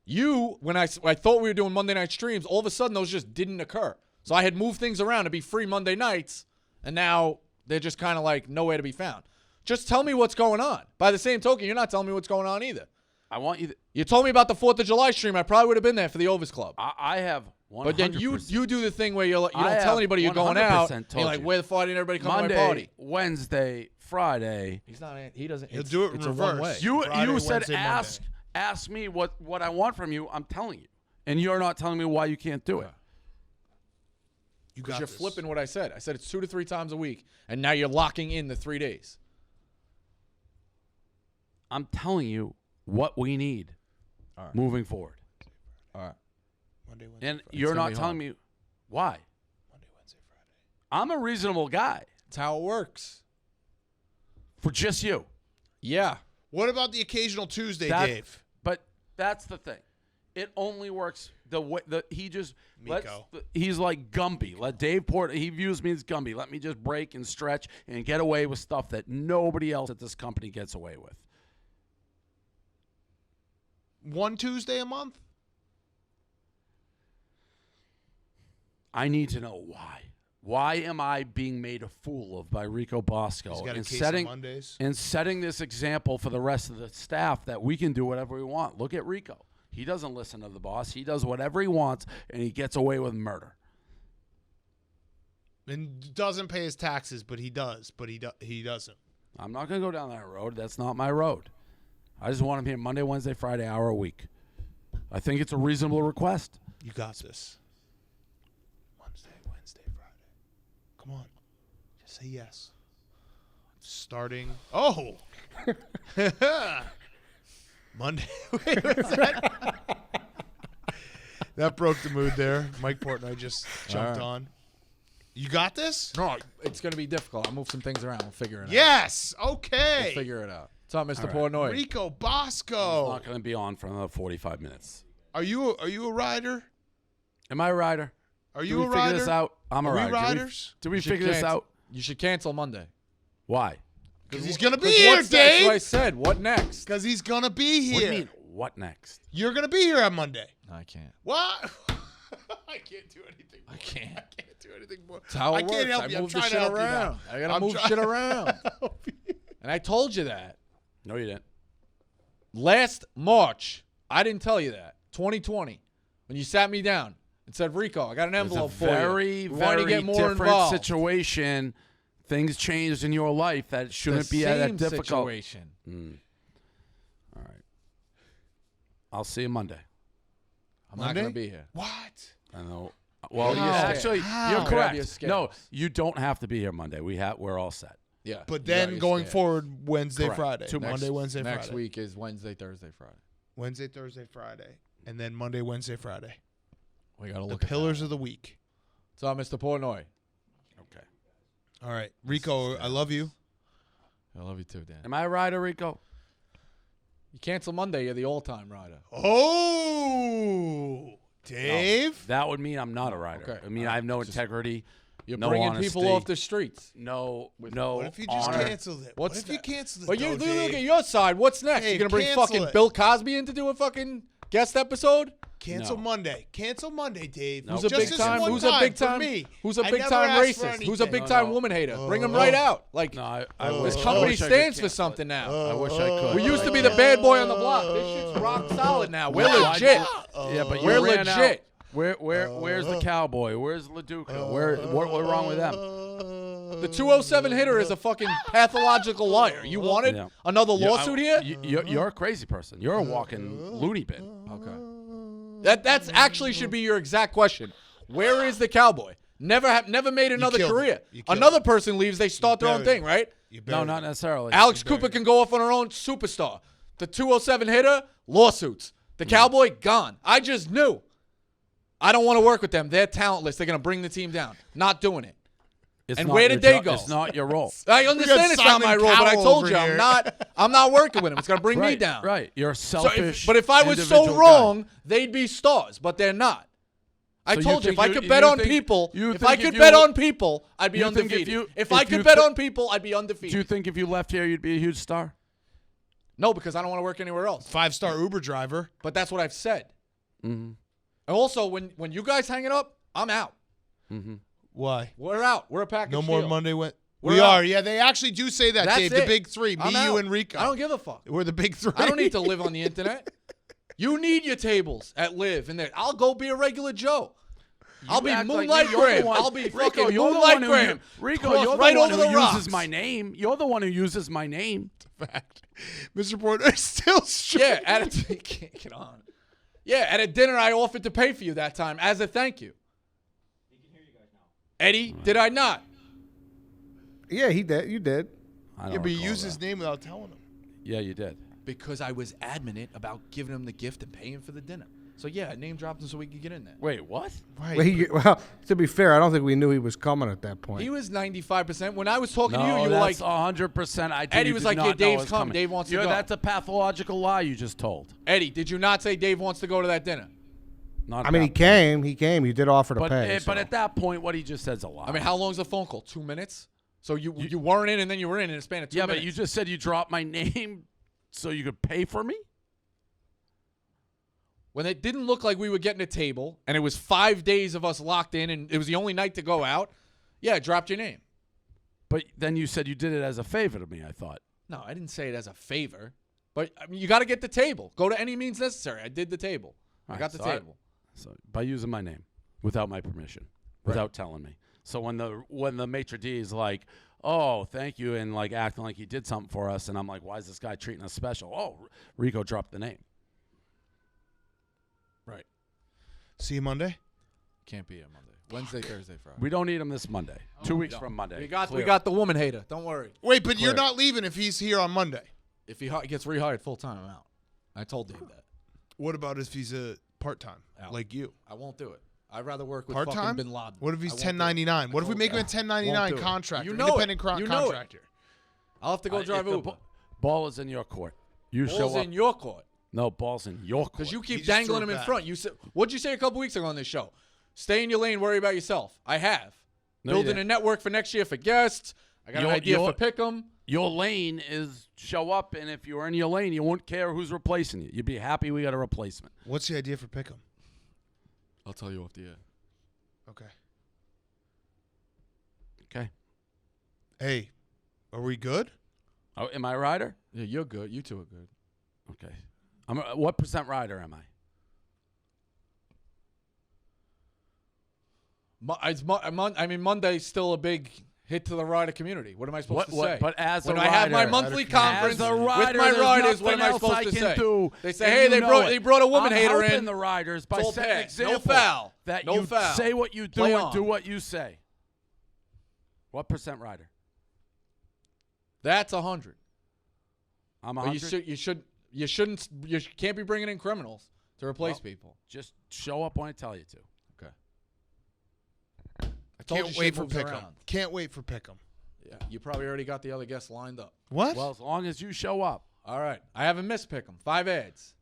When I thought we were doing Monday night streams, all of a sudden those just didn't occur. So I had moved things around to be free Monday nights, and now they're just kind of like nowhere to be found. Just tell me what's going on. By the same token, you're not telling me what's going on either. I want you. You told me about the 4th of July stream. I probably would have been there for the Overs Club. I have 100%. But then you do the thing where you don't I tell have anybody you're going out. 100% And you're like, told you. where the fuck did everybody come Monday, to my party? Wednesday, Friday. He's not. He doesn't. He'll do it in it's reverse. a one-way. You Friday, said Wednesday, ask me what I want from you. I'm telling you, and you're not telling me why you can't do it. You Because got you're this. flipping what I said. I said it's 2 to 3 times a week, and now you're locking in the 3 days. I'm telling you what we need All right. moving forward, All right. Monday, Wednesday, and Friday. you're gonna not be telling hard. me why. Monday, Wednesday, Friday. I'm a reasonable guy That's how it works. for just you. Yeah. What about the occasional Tuesday, That- Dave? But that's the thing. It only works the way he just Miko. he's like Gumby. Let Dave Porter. He views me as Gumby. Let me just break and stretch and get away with stuff that nobody else at this company gets away with. One Tuesday a month? I need to know why. Why am I being made a fool of by Rico Bosco He's got a and case setting of Mondays. and setting this example for the rest of the staff that we can do whatever we want? Look at Rico. He doesn't listen to the boss. He does whatever he wants, and he gets away with murder. And doesn't pay his taxes, but he does. But he doesn't. I'm not going to go down that road. That's not my road. I just want him here Monday, Wednesday, Friday, hour a week. I think it's a reasonable request. You got this. Wednesday, Friday. Come on. Just say yes. Starting. Oh! Monday. Wait, what's that? That broke the mood there. Mike Portnoy just jumped on. You got this? No, it's going to be difficult. I'll move some things around. We'll figure it out. Yes. We'll Okay. figure it out. What's up, Mr. All right. Portnoy? Rico It's Bosco. not going to be on for another 45 minutes. Are you a rider? Am I a rider? Are Did you we a figure rider? this out? I'm a Are we rider. riders? Did we You should figure this cancel- out? You should cancel Monday. Why? Because he's gonna be 'Cause here, That's what I Dave. said. What next? Because he's gonna be here. What do you mean? What next? You're gonna be here on Monday. No, I can't. What? I can't do anything. I can't. I can't do anything more. That's how it I can't works. help I you. I'm move the trying shit to help around. you now. I got to I'm move trying shit to around. help you. And I told you that. No, you didn't. Last March, I didn't tell you that. 2020, when you sat me down and said, Rico, I got an It's a envelope for very, you. We want to very get more different involved. situation. Things changed in your life that shouldn't The be that same difficult. situation. All right. I'll see you Monday. I'm not Monday? going to be here. What? I know. Well, How? yeah, actually, How? you're Grab correct. your skates. No, you don't have to be here Monday. We're all set. Yeah. But you got then your going scare. forward, Wednesday, Correct. Friday. Two Monday, Wednesday, Next Friday. week is Wednesday, Thursday, Friday. Wednesday, Thursday, Friday. And then Monday, Wednesday, Friday. We got to The look at pillars that. of the week. So, Mr. Portnoy, Okay. All right, Rico, I love you. I love you too, Dan. Am I a rider, Rico? You cancel Monday, you're the all-time rider. Oh, Dave. That would mean I'm not a rider. Okay. I mean, I have no integrity. You're no bringing honesty, people off the streets. No. What if you just honor. canceled it? What's What if you that? canceled it? But you though, look Dave? at your side. What's next? Dave, You're gonna bring cancel fucking it. Bill Cosby in to do a fucking guest episode? Cancel No. Monday. Cancel Monday, Dave. No. Who's a Just big this time? one Who's a time big for time? me. Who's a I big never time asked for racist? Who's a anything. big time No. woman hater? Bring him right out. Like No, this I company wish I could stands for cancel something now. I wish I could. We used to be the bad boy on the block. This shit's rock solid now. We're Why- legit. Yeah, but you We're ran out. legit. Where's the cowboy? Where's LaDuca? What's wrong with them? The 207 hitter is a fucking pathological liar. You wanted Yeah. another lawsuit here? You're a crazy person. You're a walking loony bin. Okay. That's actually should be your exact question. Where is the cowboy? Never made another killed career. it. You killed Another it. person leaves, they start their own buried thing, it. right? You No, buried not it. necessarily. Alex Cooper can go off on her own superstar. The 207 hitter, lawsuits. The cowboy, gone. I just knew. I don't want to work with them. They're talentless. They're going to bring the team down. Not doing it. It's And not where your did they job. go? It's not your role. I understand it's not Simon my role, but I Cowell told over you here. I'm not working with him. It's going to bring me Right, down. right. You're a So selfish. but if I was so individual wrong, guy. they'd be stars, but they're not. I So you told you, think if I you- could bet you on think- people, you if think I if could you- bet on people, I'd be you think if undefeated. you- If if I you could bet thi- on people, I'd be Do you undefeated. think if you left here, you'd be a huge star? No, because I don't want to work anywhere else. 5-star Uber driver. But that's what I've said. Mm-hmm. And also, when you guys hang it up, I'm out. Mm-hmm. Why? We're out. We're a package No more deal. Monday. We We're are. out. Yeah, they actually do say that, That's Dave. it. The big three. I'm Me, you, out. and Rico. I don't give a fuck. We're the big three. I don't need to live on the internet. You need your tables at Live, and then I'll go be a regular Joe. I'll be act like Moonlight you're the Graham. one- I'll be Rico, fucking you're the Moonlight one who Graham. Rico, Cross you're the right one over who the rocks. uses my name. You're the one who uses my name. Fact. Mr. Portnoy still straight. Yeah, get on. Yeah, at a dinner I offered to pay for you that time as a thank you. He can hear you guys now. Eddie, did I not? Yeah, he did. You did. I don't Yeah, but you recall used that. his name without telling him. Yeah, you did. Because I was adamant about giving him the gift and paying for the dinner. So yeah, I name dropped him so we could get in there. Wait, what? Right. Well, to be fair, I don't think we knew he was coming at that point. He was 95%. When I was talking to you, No, you were like, that's 100%. I Eddie you was did like, not yeah, know Dave's it was coming. coming. Dave wants to go. That's a pathological lie you just told. Eddie, did you not say Dave wants to go to that dinner? Not I mean, he that came. He came. He did offer to But, pay. but so. at that point, what he just said's a lie. I mean, how long's the phone call? 2 minutes? So you weren't in and then you were in a span of 2 yeah, minutes. but you just said you dropped my name so you could pay for me? When it didn't look like we were getting a table and it was 5 days of us locked in and it was the only night to go out, yeah, I dropped your name. But then you said you did it as a favor to me, I thought. No, I didn't say it as a favor. But I mean, you got to get the table. Go to any means necessary. I did the table. I Right, got the so table. So by using my name without my permission, without telling me. So when the maitre d' is like, "Oh, thank you," and like acting like he did something for us, and I'm like, "Why is this guy treating us special?" Oh, Rico dropped the name. Right. See you Monday. Can't be a Monday. Wednesday, Thursday, Friday. We don't need him this Monday. 2 weeks No. from Monday. We got Clear. the woman hater. Don't worry. Wait, but you're Clear. not leaving if he's here on Monday. If he gets rehired full time, I'm out. I told Dave that. What about if he's a part-time, Out. like you? I won't do it. I'd rather work with fucking Part-time? Bin Laden. What if he's I won't do it. 1099? What if we told make him a you. 1099 Won't do it. contractor, You know it. independent You know it. contractor? I'll have to go drive if the Uber. ball is in your court. You Ball's show up. in your court. No, ball's in your court. Because you keep just threw dangling it him in back. front. You said, what'd you say a couple weeks ago on this show? Stay in your lane, worry about yourself. I have. No, you Building a didn't. network for next year for guests. I got an idea for Pick'em. Your lane is show up, and if you're in your lane, you won't care who's replacing you. You'd be happy we got a replacement. What's the idea for Pick'em? I'll tell you off the air. Okay. Okay. Hey, are we good? Oh, am I a rider? Yeah, you're good. You two are good. Okay. What percent rider am I? Monday's still a big hit to the rider community. What am I supposed to say? But as when a I have my rider- monthly As a conference As a with rider, my there's riders, what am I nothing supposed else to I can say? do, They say, and hey, you they know brought a it. woman I'm hater helping in. the riders by Full setting an pass. No example foul. that No you foul. say what you do Play and on. do what you say. What percent rider? That's 100. I'm But 100. you can't be bringing in criminals to replace people. Just show up when I tell you to. Okay. I told Can't you wait shit for moves Pick'em. around. Can't wait for Pick'em. Yeah, you probably already got the other guests lined up. What? Well, as long as you show up. All right. I haven't missed pick 'em. 5 ads.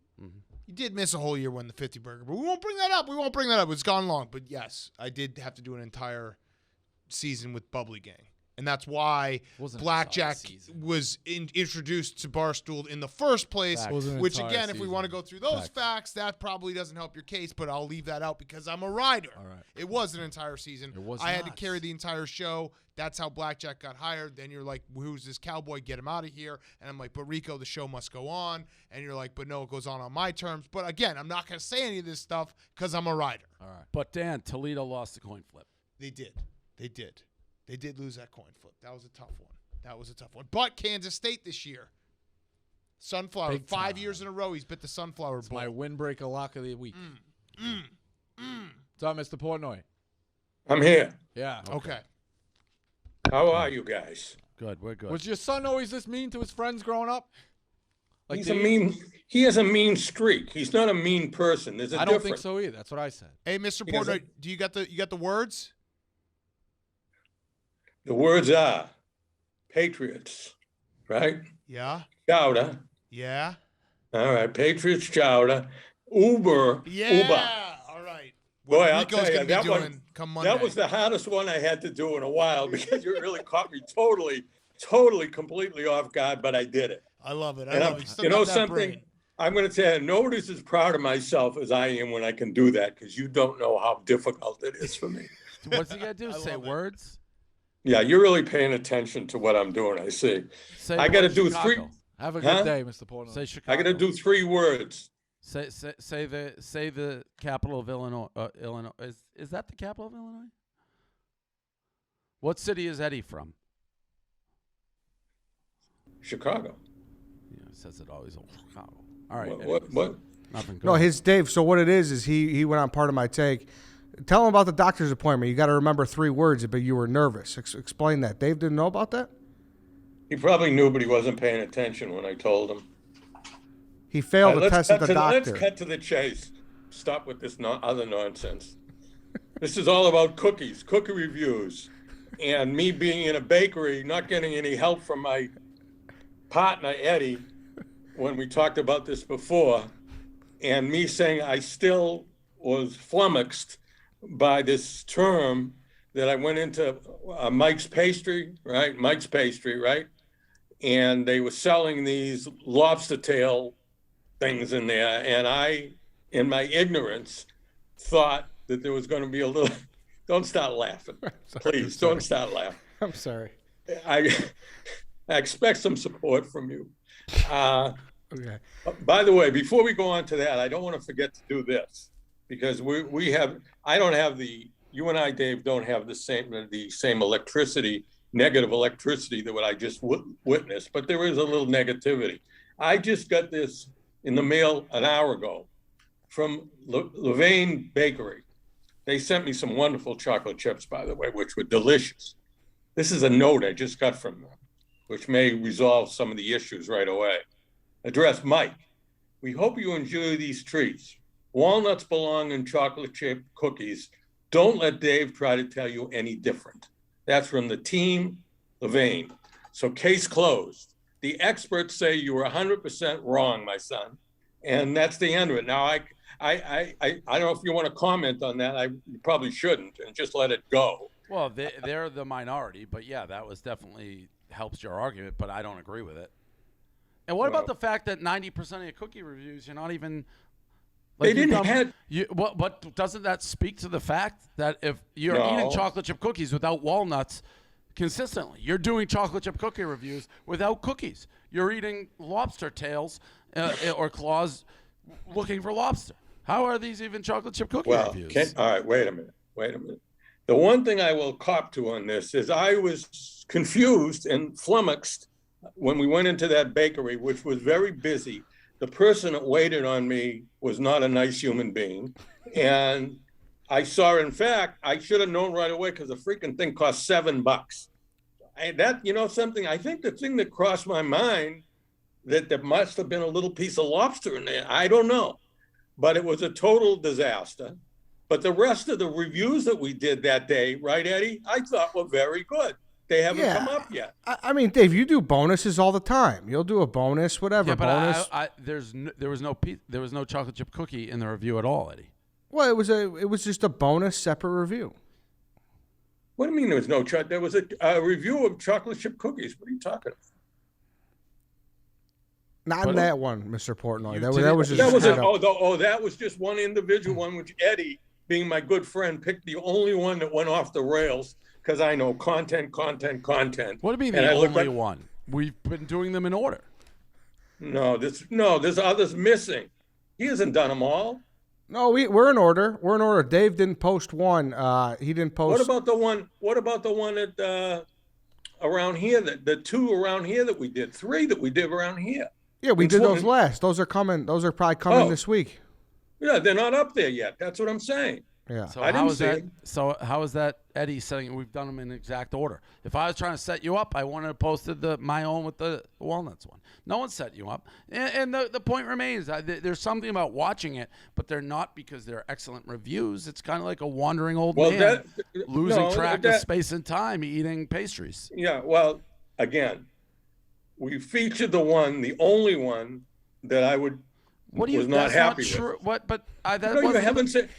You did miss a whole year when the 50 burger, but we won't bring that up. We won't bring that up. It's gone long. But yes, I did have to do an entire season with Bubbly Gang. And that's why Wasn't an Blackjack entire season. was introduced to Barstool in the first place. Facts. Wasn't an Which, entire again, if we season. want to go through those Facts. facts, that probably doesn't help your case, but I'll leave that out because I'm a rider. All right. It was an entire season. It was I had to not. carry the entire show. That's how Blackjack got hired. Then you're like, who's this cowboy? Get him out of here. And I'm like, but Rico, the show must go on. And you're like, but no, it goes on my terms. But again, I'm not going to say any of this stuff because I'm a rider. All right. But Dan, Toledo lost the coin flip. They did. They did. They did lose that coin flip. That was a tough one. That was a tough one. But Kansas State this year, Sunflower, Big 5 time. years in a row, he's bit the Sunflower It's Bowl. my windbreaker lock of the week. What's up, Mr. Portnoy? I'm here. Yeah. Okay. How are you guys? Good, we're good. Was your son always this mean to his friends growing up? Like He's Dave? he has a mean streak. He's not a mean person. There's a I don't difference. think so either. That's what I said. Hey, Mr. Because Portnoy, do you got the words? The words are Patriots, right? Yeah. Chowder. Yeah. All right, Patriots chowder. Uber. Yeah. Uber. All right. Boy, What I'll Rico's tell you, gonna be that doing one, come Monday. that was the hardest one I had to do in a while because you really caught me totally, completely off guard, but I did it. I love it. I And love I'm- it. You still you know got that something? brain. I'm going to tell you, nobody's as proud of myself as I am when I can do that because you don't know how difficult it is for me. What's he got to do? I Say love it. words? Yeah, you're really paying attention to what I'm doing, I see. Say I the got to word do Chicago. three. Have a good Huh? day, Mr. Portnoy. Say Chicago. I got to do 3 words. Say the capital of Illinois. Illinois is that the capital of Illinois? What city is Eddie from? Chicago. Yeah, it says it always on Chicago. All right. What? Nothing. Go No, ahead. his Dave. So what it is he went on part of my take. Tell him about the doctor's appointment. You got to remember 3 words, but you were nervous. Explain that. Dave didn't know about that. He probably knew, but he wasn't paying attention when I told him. He failed All the right, test at the let's doctor. cut to the chase. Stop with this other nonsense. This is all about cookies, cookie reviews, and me being in a bakery, not getting any help from my partner, Eddie, when we talked about this before, and me saying I still was flummoxed by this term that I went into Mike's Pastry, right? Mike's Pastry, right? And they were selling these lobster tail things in there. And I, in my ignorance, thought that there was going to be a little, don't start laughing. Please, don't start laughing. I'm sorry. I expect some support from you. Okay. By the way, before we go on to that, I don't want to forget to do this because we have, I don't have you and I, Dave, don't have the same electricity, negative electricity that what I just witnessed, but there is a little negativity. I just got this in the mail an hour ago from Levain Bakery. They sent me some wonderful chocolate chips, by the way, which were delicious. This is a note I just got from them, which may resolve some of the issues right away. Address Mike. We hope you enjoy these treats. Walnuts belong in chocolate chip cookies. Don't let Dave try to tell you any different. That's from the team, Levain. So case closed. The experts say you were 100% wrong, my son. And that's the end of it. Now, I don't know if you want to comment on that. You probably shouldn't and just let it go. Well, they're the minority, but yeah, that was definitely helps your argument, but I don't agree with it. And what about the fact that 90% of your cookie reviews, you're not even They didn't have. But doesn't that speak to the fact that if you're No. eating chocolate chip cookies without walnuts consistently, you're doing chocolate chip cookie reviews without cookies. You're eating lobster tails or claws looking for lobster. How are these even chocolate chip cookie Well, reviews? all right, wait a minute. The one thing I will cop to on this is I was confused and flummoxed when we went into that bakery, which was very busy. The person that waited on me was not a nice human being. And I saw, in fact, I should have known right away because the freaking thing cost $7. Something, I think the thing that crossed my mind that there must have been a little piece of lobster in there. I don't know, but it was a total disaster. But the rest of the reviews that we did that day, right, Eddie, I thought were very good. They haven't Yeah. come up yet. I mean, Dave, you do bonuses all the time. You'll do a bonus, whatever Yeah, but bonus. there was no chocolate chip cookie in the review at all, Eddie. Well, it was just a bonus separate review. What do you mean there was no chocolate? There was a review of chocolate chip cookies. What are you talking about? Not in that one, Mr. Portnoy. That was just That was straight up. that was just one individual one, which Eddie, being my good friend, picked the only one that went off the rails because I know content. What do you mean And the I looked only like- one? We've been doing them in order. No, there's others missing. He hasn't done them all. No, we're in order. We're in order. Dave didn't post one. He didn't post. What about the one that around here, the two around here that we did, three that we did around here? Yeah, we Which did one? those last. Those are coming. Those are probably coming Oh. this week. Yeah, they're not up there yet. That's what I'm saying. Yeah. So I how didn't is see that? it. So how is that, Eddie? Saying we've done them in exact order. If I was trying to set you up, I wanted to posted my own with the walnuts one. No one set you up, and the point remains. There's something about watching it, but they're not because they're excellent reviews. It's kind of like a wandering old Well, man losing no, track of that- space and time, eating pastries. Yeah, well, again, we featured the only one that I was not that's happy not with. true. What? But that No, you wasn't- haven't said.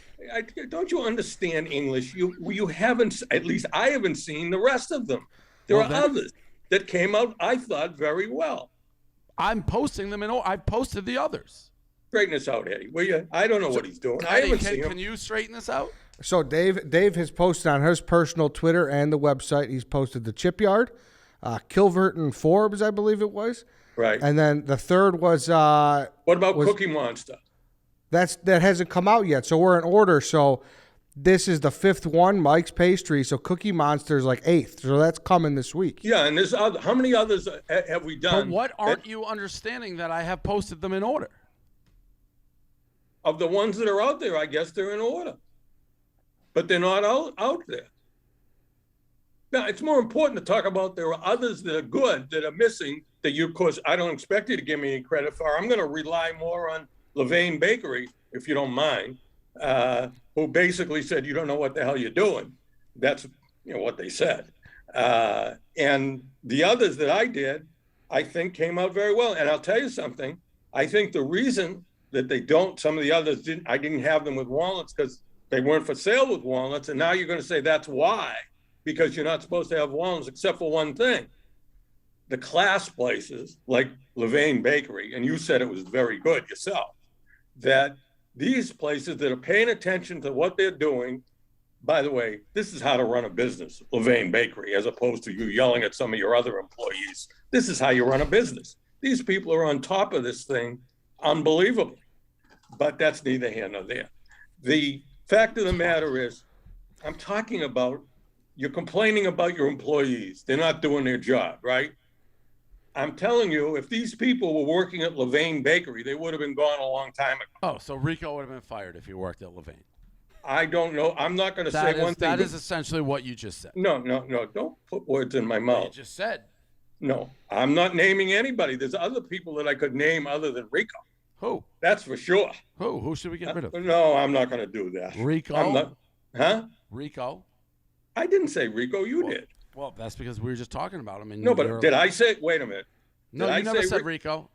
Don't you understand English? You haven't. At least I haven't seen the rest of them. There Well, are then- others that came out. I thought very well. I'm posting them in order. I posted the others. Straighten this out, Eddie. Will you? I don't know what he's doing. I Eddie, haven't seen can him. you straighten this out? So Dave has posted on his personal Twitter and the website. He's posted the Chipyard, Kilvert and Forbes, I believe it was, Right. and then the third was What about Cookie Monster? that hasn't come out yet. So we're in order. So this is the fifth one, Mike's Pastry. So Cookie Monster's like eighth. So that's coming this week. Yeah, and there's other. How many others have we But done? what aren't you understanding that I have posted them in order? Of the ones that are out there, I guess they're in order, but they're not out there. Now, it's more important to talk about there are others that are good that are missing that you, of course, I don't expect you to give me any credit for. I'm going to rely more on Levain Bakery, if you don't mind, who basically said, you don't know what the hell you're doing. That's what they said. And the others that I did, I think came out very well. And I'll tell you something. I think the reason that some of the others I didn't have them with walnuts because they weren't for sale with walnuts. And now you're going to say that's why, because you're not supposed to have walnuts except for one thing. The class places like Levain Bakery, and you said it was very good yourself, that these places that are paying attention to what they're doing, by the way, this is how to run a business, Levain Bakery, as opposed to you yelling at some of your other employees. This is how you run a business. These people are on top of this thing unbelievably, but that's neither here nor there. The fact of the matter is, I'm talking about, you're complaining about your employees. They're not doing their job, right? I'm telling you, if these people were working at Levain Bakery, they would have been gone a long time ago. Oh, so Rico would have been fired if he worked at Levain. I don't know. I'm not going to say one thing. That is essentially what you just said. No. Don't put words in my mouth. You just said. No, I'm not naming anybody. There's other people that I could name other than Rico. Who? That's for sure. Who should we get rid of? No, I'm not going to do that. Rico? I'm not. Huh? Rico? I didn't say Rico. You did. Well, that's because we were just talking about him. And No, but did I say? Wait a minute. No, Did you I never say said Rico.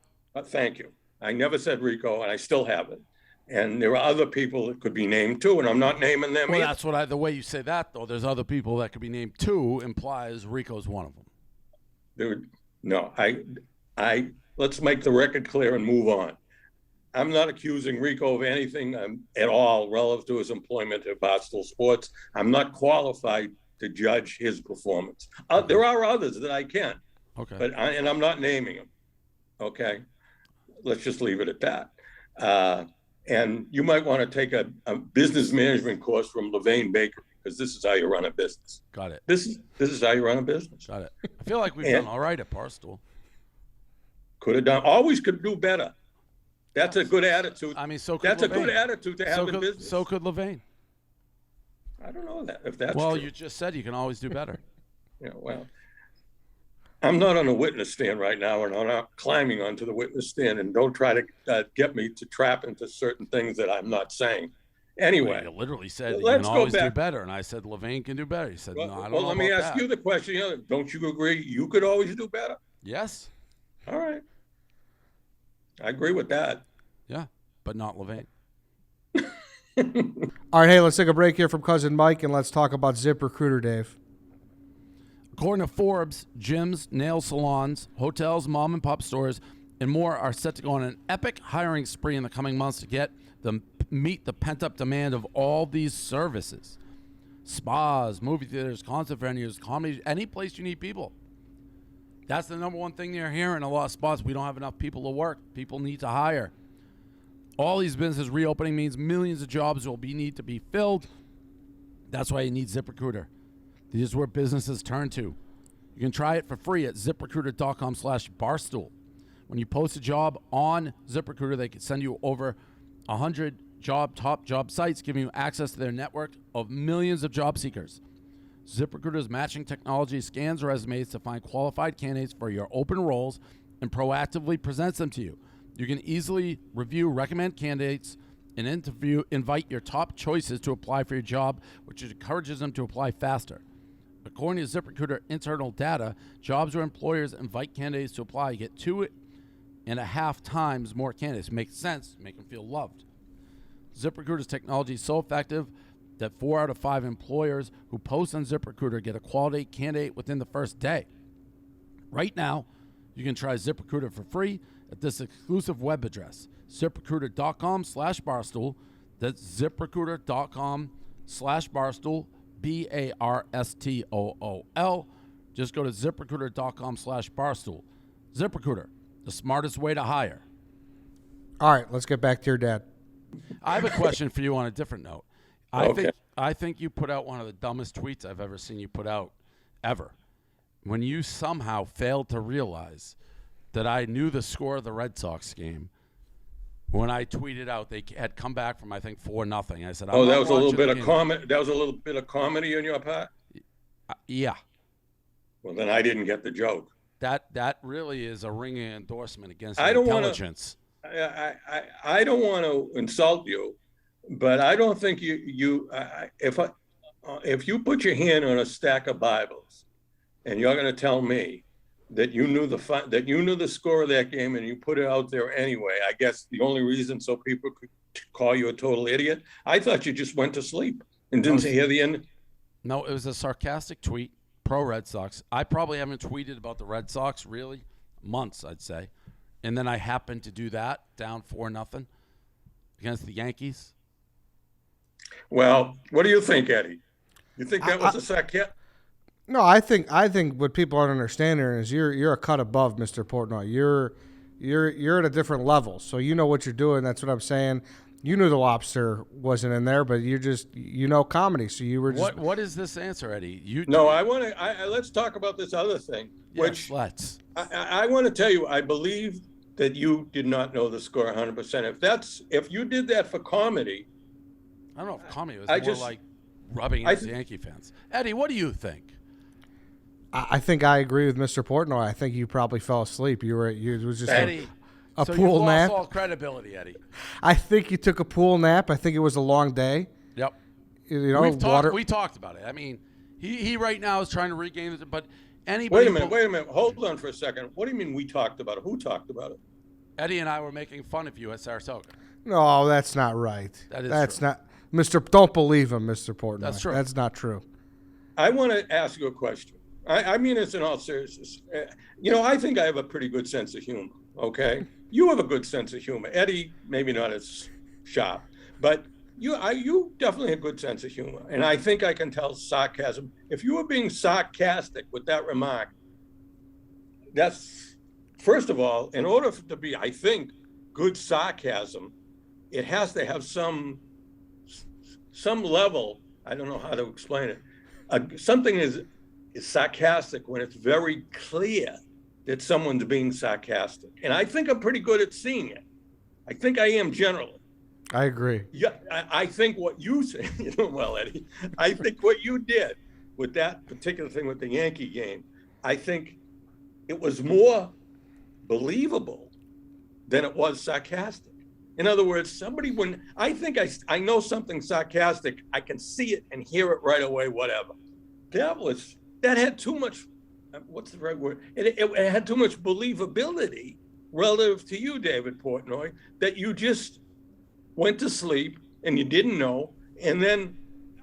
Thank you. I never said Rico, and I still haven't. And there are other people that could be named too, and I'm not naming them Well, either. that's what the way you say that, though. There's other people that could be named too, implies Rico's one of them. No, let's make the record clear and move on. I'm not accusing Rico of anything at all relative to his employment at Barstool Sports. I'm not qualified to judge his performance. There are others that I can, Okay. but I'm not naming them. Okay, let's just leave it at that. And you might want to take a business management course from Levain Bakery because this is how you run a business. Got it. This is how you run a business. Got it. I feel like we've And- done all right at Barstool. Could have done. Always could do better. That's a good attitude. I mean, so could That's a Levain. good attitude to have in business. So could Levain. I don't know that if that's Well, true. you just said you can always do better. Yeah, well, I'm not on a witness stand right now, and I'm not climbing onto the witness stand. And don't try to get me to trap into certain things that I'm not saying. Anyway, You literally said you let's can go always do back. better, and I said Levain can do better. You said no, I don't Well, know let me about ask that. you the question. Don't you agree you could always do better? Yes, All right. I agree with that. yeah, but not Levain. All right, hey, let's take a break here from Cousin Mike and let's talk about ZipRecruiter, Dave. According to Forbes, gyms, nail salons, hotels, mom and pop stores, and more are set to go on an epic hiring spree in the coming months to meet the pent-up demand of all these services. Spas, movie theaters, concert venues, comedy, any place you need people. That's the number one thing you're hearing in a lot of spots. We don't have enough people to work. People need to hire. All these businesses reopening means millions of jobs will need to be filled. That's why you need ZipRecruiter. This is where businesses turn to. You can try it for free at ZipRecruiter.com/Barstool. When you post a job on ZipRecruiter, they can send you over 100 top job sites, giving you access to their network of millions of job seekers. ZipRecruiter's matching technology scans resumes to find qualified candidates for your open roles and proactively presents them to you. You can easily review, recommend candidates, and invite your top choices to apply for your job, which encourages them to apply faster. According to ZipRecruiter internal data, jobs where employers invite candidates to apply get 2.5 times more candidates. Makes sense, make them feel loved. ZipRecruiter's technology is so effective that 4 out of 5 employers who post on ZipRecruiter get a quality candidate within the first day. Right now, you can try ZipRecruiter for free at this exclusive web address, ZipRecruiter.com/Barstool. That's ZipRecruiter.com/Barstool, BARSTOOL. Just go to ZipRecruiter.com/Barstool. ZipRecruiter, the smartest way to hire. All right, let's get back to your dad. I have a question for you on a different note. Okay. I think you put out one of the dumbest tweets I've ever seen you put out, ever. When you somehow failed to realize that I knew the score of the Red Sox game when I tweeted out they had come back from, I think, 4-0. I said, Oh, that was a little bit of comedy. That was a little bit of comedy on your part. Yeah. Well, then I didn't get the joke. That really is a ringing endorsement against I don't wanna- intelligence. I don't want to insult you, but I don't think if you put your hand on a stack of Bibles and you're going to tell me that you knew the score of that game and you put it out there anyway, I guess the only reason so people could call you a total idiot. I thought you just went to sleep and didn't hear the end. No, it was a sarcastic tweet, pro Red Sox. I probably haven't tweeted about the Red Sox really months, I'd say. And then I happened to do that, down 4-0 against the Yankees. Well, what do you think, Eddie? You think that was a sarcasm? No, I think what people aren't understanding is you're a cut above Mr. Portnoy. You're at a different level, so you know what you're doing. That's what I'm saying. You knew the lobster wasn't in there, but you know comedy, so you were just. What is this answer, Eddie? No, I want to. Let's talk about this other thing. Yes, Which let's. I want to tell you, I believe that you did not know the score 100%. If you did that for comedy, I don't know if comedy was I more just- like rubbing against the Yankee fans. Eddie, what do you think? I think I agree with Mr. Portnoy. I think you probably fell asleep. It was just Eddie, a so pool you nap. lost all credibility, Eddie. I think you took a pool nap. I think it was a long day. Yep. You know, We talked about it. I mean, he right now is trying to regain it, but anybody. wait a minute. Hold on for a second. What do you mean we talked about it? Who talked about it? Eddie and I were making fun of you at Saratoga. No, that's not right. That's true. not Mr. Don't believe him, Mr. Portnoy. That's true. That's not true. I want to ask you a question. I mean this in all seriousness. I think I have a pretty good sense of humor, okay? You have a good sense of humor. Eddie, maybe not as sharp, but you definitely have a good sense of humor. And I think I can tell sarcasm. If you were being sarcastic with that remark, that's, first of all, in order to be, I think, good sarcasm, it has to have some level. I don't know how to explain it. Something is sarcastic when it's very clear that someone's being sarcastic. And I think I'm pretty good at seeing it. I think I am generally. I agree. Yeah, I think what you said, well, Eddie, I think what you did with that particular thing with the Yankee game, I think it was more believable than it was sarcastic. In other words, somebody, when I think I know something sarcastic, I can see it and hear it right away, whatever. That had too much, what's the right word? It had too much believability relative to you, David Portnoy, that you just went to sleep and you didn't know. And then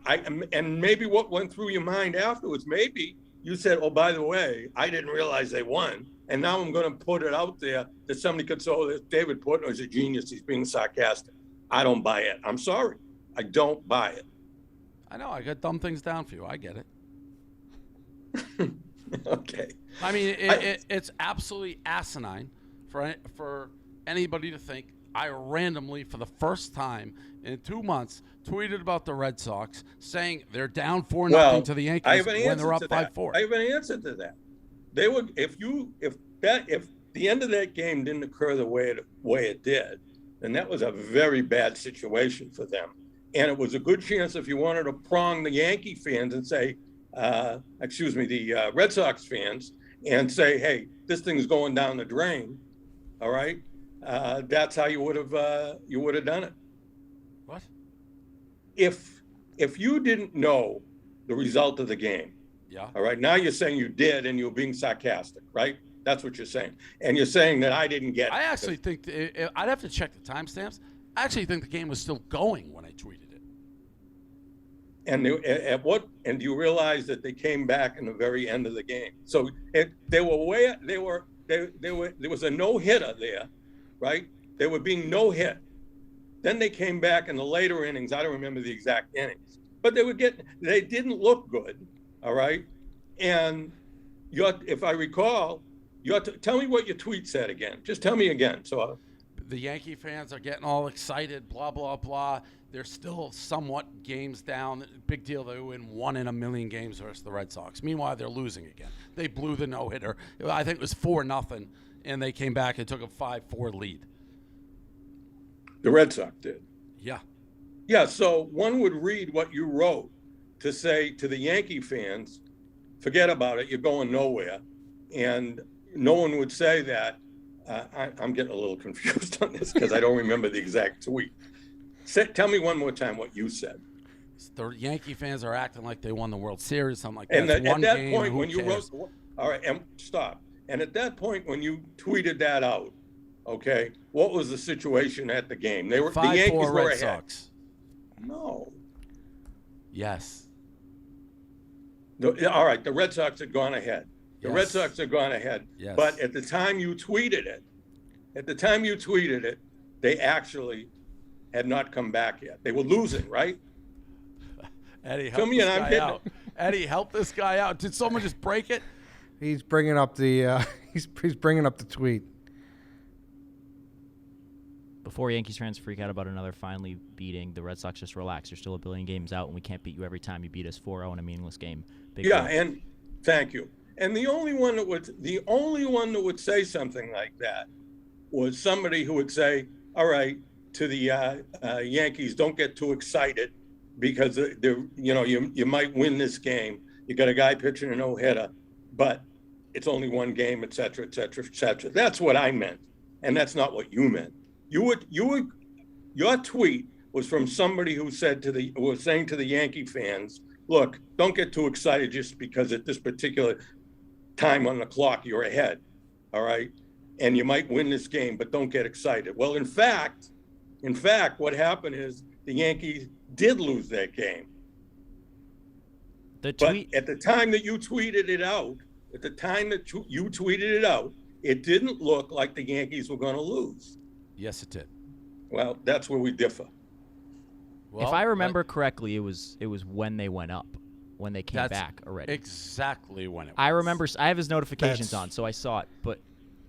and maybe what went through your mind afterwards, maybe you said, oh, by the way, I didn't realize they won. And now I'm going to put it out there that somebody could say, oh, David Portnoy's a genius. He's being sarcastic. I don't buy it. I'm sorry. I don't buy it. I know. I got dumb things down for you. I get it. Okay. I mean, it's absolutely asinine for anybody to think I randomly, for the first time in 2 months, tweeted about the Red Sox saying they're down 4-0 to the Yankees when they're up 5-4. I have an answer to that. They would, if the end of that game didn't occur the way it did, then that was a very bad situation for them. And it was a good chance if you wanted to prong the Yankee fans and say, the Red Sox fans, and say, hey, this thing's going down the drain. All right, that's how you would have done it. What? If you didn't know the result of the game, yeah. All right, now you're saying you did, and you're being sarcastic, right? That's what you're saying, and you're saying that I didn't get it. I actually think I'd have to check the timestamps. I actually think the game was still going when I tweeted it. And do you realize that they came back in the very end of the game? So there was a no-hitter there, right? They were being no-hit. Then they came back in the later innings. I don't remember the exact innings, but they didn't look good, all right? And if I recall, tell me what your tweet said again. Just tell me again. So the Yankee fans are getting all excited, blah, blah, blah. They're still somewhat games down. Big deal. They win 1 in a million games versus the Red Sox. Meanwhile, they're losing again. They blew the no-hitter. I think it was 4-0, and they came back and took a 5-4 lead. The Red Sox did. Yeah. Yeah, so one would read what you wrote to say to the Yankee fans, forget about it, you're going nowhere. And no one would say that. I'm getting a little confused on this because I don't remember the exact tweet. Tell me one more time what you said. The Yankee fans are acting like they won the World Series, something like that. And at that game, point, when you wrote, all right, and stop. And at that point, when you tweeted that out, okay, what was the situation at the game? The Yankees were Red ahead. Sox. No. Yes. All right, the Red Sox had gone ahead. The Red Sox had gone ahead. Yes. But at the time you tweeted it, they actually had not come back yet. They were losing, right? Eddie, help this guy out. Eddie, help this guy out. Did someone just break it? He's bringing up the he's bringing up the tweet. Before Yankees fans freak out about another finally beating, the Red Sox just relax. You're still a billion games out, and we can't beat you every time you beat us 4-0 in a meaningless game. And thank you. And the only one that would say something like that was somebody who would say, all right, to the Yankees, don't get too excited because you might win this game. You got a guy pitching a no-hitter, but it's only one game, et cetera, et cetera, et cetera. That's what I meant, and that's not what you meant. Your tweet was from somebody who was saying to the Yankee fans, look, don't get too excited just because at this particular time on the clock you're ahead, all right? And you might win this game, but don't get excited. Well, in fact, what happened is the Yankees did lose that game. But at the time that you tweeted it out, it didn't look like the Yankees were going to lose. Yes, it did. Well, that's where we differ. Well, if I remember correctly, it was when they went up, when they came back already. Exactly when it was. I remember. I have his notifications on, so I saw it. But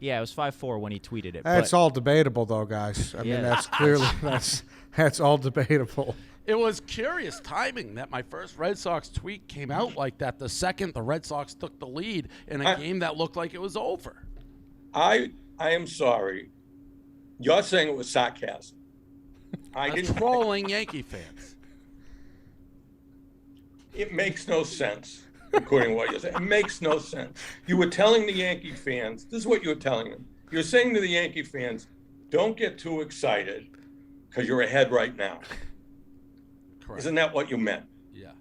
yeah, it was 5-4 when he tweeted it. That's all debatable, though, guys. I mean, that's clearly that's all debatable. It was curious timing that my first Red Sox tweet came out like that the second the Red Sox took the lead in a game that looked like it was over. I am sorry. You're saying it was sarcasm. That's trolling Yankee fans. It makes no sense, according to what you're saying. It makes no sense. You were telling the Yankee fans, this is what you were telling them. You're saying to the Yankee fans, don't get too excited because you're ahead right now. Correct. Isn't that what you meant? Yeah.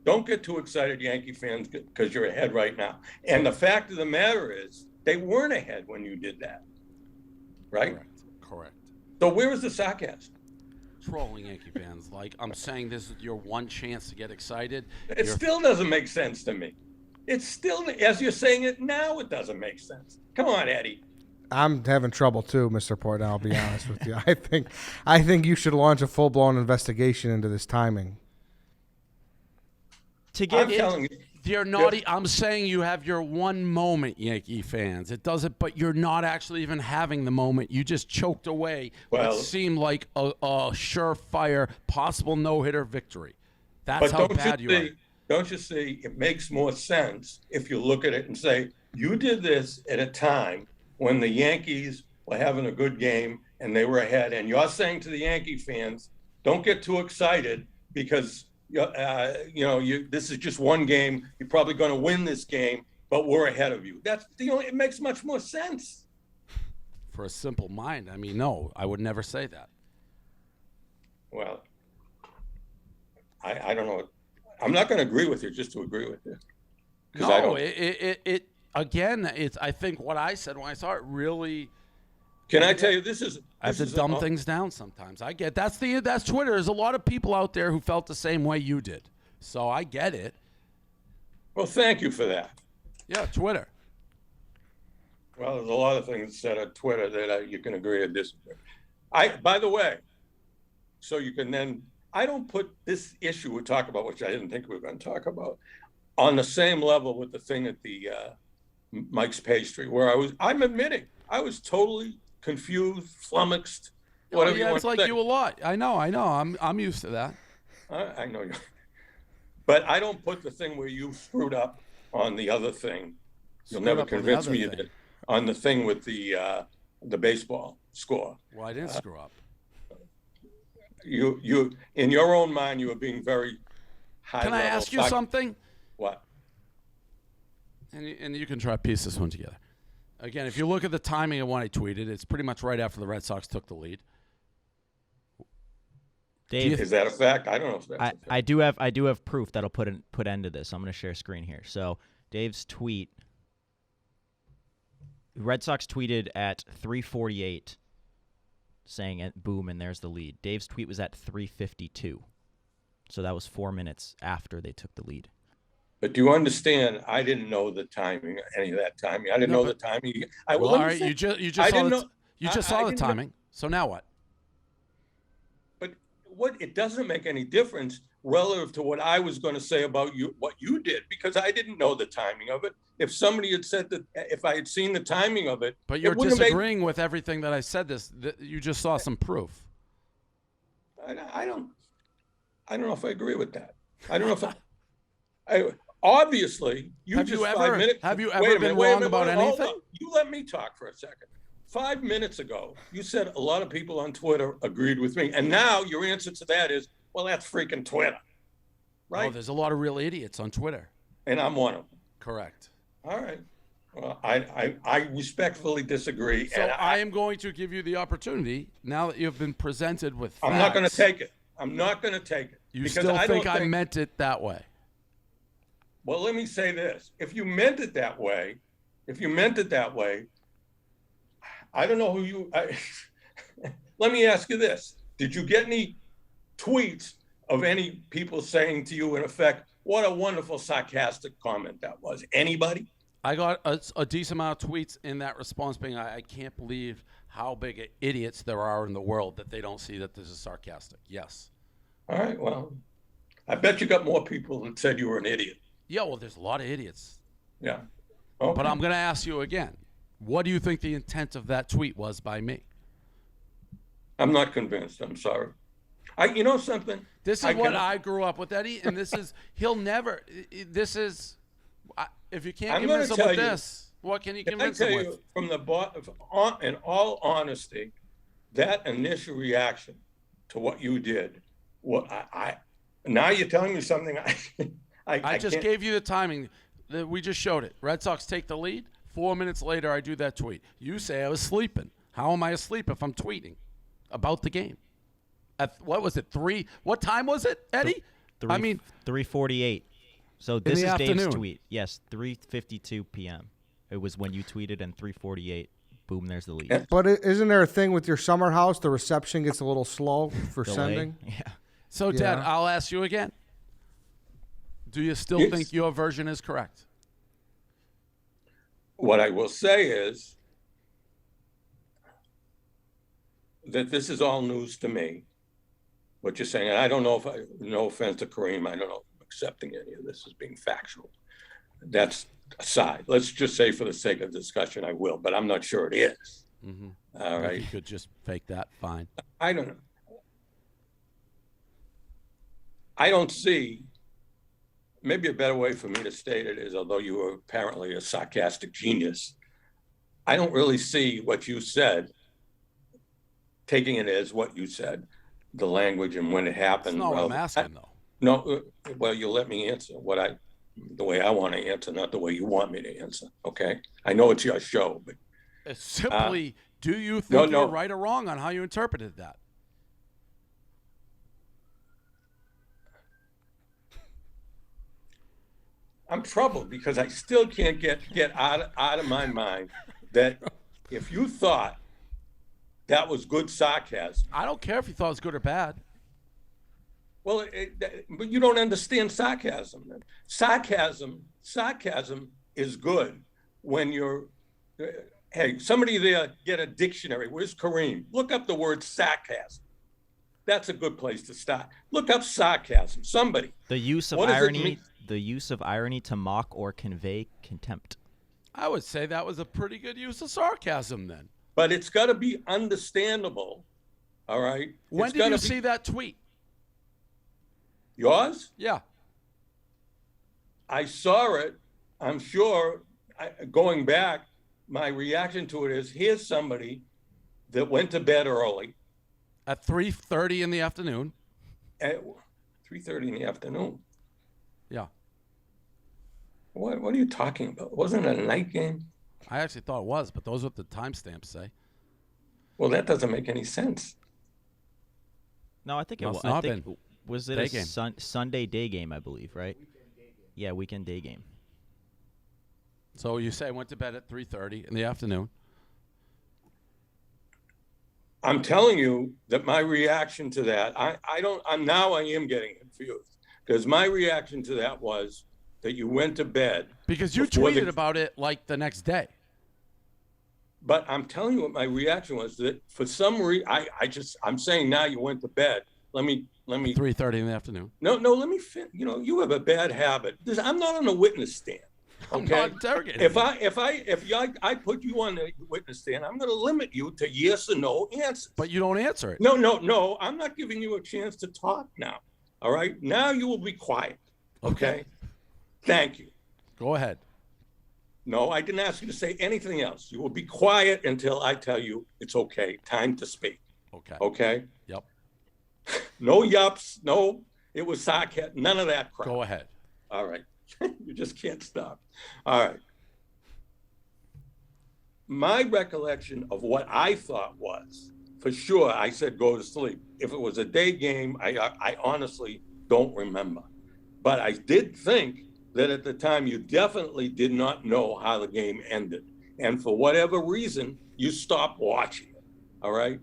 Don't get too excited, Yankee fans, because you're ahead right now. And the fact of the matter is, they weren't ahead when you did that, right? Correct. So where is the sarcasm? Trolling Yankee fans. Like, I'm saying this is your one chance to get excited. It still doesn't make sense to me. It's still, as you're saying it now, it doesn't make sense. Come on, Eddie. I'm having trouble too, Mr. Portnoy. I'll be honest with you. I think you should launch a full-blown investigation into this timing. To I'm give telling you. You're not. I'm saying you have your one moment, Yankee fans. It doesn't, but you're not actually even having the moment. You just choked away what seemed like a surefire, possible no-hitter victory. That's how bad you are. Don't you see? It makes more sense if you look at it and say, you did this at a time when the Yankees were having a good game and they were ahead, and you're saying to the Yankee fans, don't get too excited because this is just one game. You're probably going to win this game, but we're ahead of you. That's the only. It makes much more sense. For a simple mind, I mean, no, I would never say that. Well, I don't know. I'm not going to agree with you just to agree with you. No, I think what I said when I saw it really. Can I tell you, I have to dumb things down sometimes. I get that's Twitter. There's a lot of people out there who felt the same way you did, so I get it. Well, thank you for that. Yeah, Twitter. Well, there's a lot of things said on Twitter that you can agree or disagree. By the way, so you can then. I don't put this issue we're talking about, which I didn't think we were going to talk about, on the same level with the thing at the Mike's Pastry, where I'm admitting I was totally confused, flummoxed, whatever you want it's to like say. you a lot. I know. I'm used to that. I know you. But I don't put the thing where you screwed up on the other thing. You'll never convince me you did. On the thing with the baseball score. Well, I didn't screw up. You in your own mind, you were being very high Can level. I ask you something? What? And you can try to piece this one together. Again, if you look at the timing of when I tweeted, it's pretty much right after the Red Sox took the lead. Dave, Is that a fact? I don't know if that's a fact. I do have proof that'll put end to this. I'm going to share screen here. So Dave's tweet. Red Sox tweeted at 3:48, saying boom, and there's the lead. Dave's tweet was at 3:52, so that was 4 minutes after they took the lead. But do you understand? I didn't know the timing, any of that timing. I didn't know the timing. All right, you just saw the timing. So now what? But it doesn't make any difference relative to what I was going to say about you, what you did, because I didn't know the timing of it. If somebody had said that, if I had seen the timing of it, but you're disagreeing with everything that I said. You just saw some proof. I don't know if I agree with that. I don't know if obviously you have just you ever 5 minutes. have you ever been wrong about anything? You let me talk for a second. 5 minutes ago, you said a lot of people on Twitter agreed with me, and now your answer to that is, well, that's freaking Twitter, right? Oh, there's a lot of real idiots on Twitter, and I'm one of them. Correct. All right. Well, I respectfully disagree. So I am going to give you the opportunity now that you've been presented with facts. I'm not going to take it. I'm not going to take it. You still think I meant it that way? Well, let me say this. If you meant it that way, I don't know who you. Let me ask you this: did you get any tweets of any people saying to you, in effect, "What a wonderful sarcastic comment that was"? Anybody? I got a decent amount of tweets in that response, being, "I can't believe how big of idiots there are in the world that they don't see that this is sarcastic." Yes. All right. Well, I bet you got more people that said you were an idiot. Yeah. Well, there's a lot of idiots. Yeah. Okay. But I'm going to ask you again. What do you think the intent of that tweet was by me? I'm not convinced. I'm sorry. You know something? This is what I grew up with, Eddie, and he'll never, if you can't convince him with this, what can you convince him with? From the bottom, in all honesty, that initial reaction to what you did, now you're telling me something I just gave you the timing. We just showed it. Red Sox take the lead. 4 minutes later, I do that tweet. You say I was sleeping. How am I asleep if I'm tweeting about the game? What was it? 3? What time was it, Eddie? 3:48. So this the is Dave's afternoon. tweet. Yes, 3:52 p.m. It was when you tweeted, and 3:48. Boom, there's the lead. But isn't there a thing with your summer house? The reception gets a little slow for Delay. sending. Yeah. So, Dad, Yeah. I'll ask you again. Do you still Yes. think your version is correct? What I will say is that this is all news to me, what you're saying. And I don't know if no offense to Kareem, I don't know if I'm accepting any of this as being factual. That's aside. Let's just say for the sake of discussion, I will, but I'm not sure it is. Mm-hmm. All If right. you could just fake that, fine. I don't know. I don't see, maybe a better way for me to state it is, although you are apparently a sarcastic genius, I don't really see what you said, taking it as what you said, the language and when it That's happened. not what Well, I'm asking, though. No, well, you let me answer the way I want to answer, not the way you want me to answer. Okay. I know it's your show, but It's simply, do you think no, you're no. right or wrong on how you interpreted that? I'm troubled because I still can't get out of my mind that if you thought that was good sarcasm, I don't care if you thought it was good or bad. well, but you don't understand sarcasm. Sarcasm is good when you're. Hey, somebody there, get a dictionary. Where's Kareem? Look up the word sarcasm. That's a good place to start. Look up sarcasm. Somebody. The use of What does it irony. mean? The use of irony to mock or convey contempt. I would say that was a pretty good use of sarcasm then. But it's got to be understandable. All right. When It's did gotta you be- see that tweet? Yours? Yeah. I saw it. I'm sure. Going back, my reaction to it is: here's somebody that went to bed early At 3:30 in the afternoon. at 3:30 in the afternoon. Yeah. What are you talking about? Wasn't it a night game? I actually thought it was, but those are what the timestamps say. Well, that doesn't make any sense. No, I think No, it it's was. I not think been. was it Day a game. Sunday day game? I believe, right? Yeah, weekend day game. So you say I went to bed at 3:30 in the afternoon. I'm telling you that my reaction to that, I am getting confused because my reaction to that was that you went to bed. Because you Before tweeted the- about it like the next day. But I'm telling you what my reaction was, that for some reason, I'm saying now you went to bed. Let me 3:30 in the afternoon. No, let me fin. You know, you have a bad habit. I'm not on the witness stand. I'm Okay. not interrogating. If I put you on the witness stand, I'm going to limit you to yes or no answers. But you don't answer it. No. I'm not giving you a chance to talk now. All right. Now you will be quiet. Okay. Thank you. Go ahead. No, I didn't ask you to say anything else. You will be quiet until I tell you it's okay. Time to speak. Okay. Okay. Yep. No yups. No, it was sarcasm. None of that crap. Go ahead. All right. You just can't stop. All right. My recollection of what I thought was, for sure, I said go to sleep. If it was a day game, I honestly don't remember. But I did think that at the time you definitely did not know how the game ended. And for whatever reason, you stopped watching it. All right.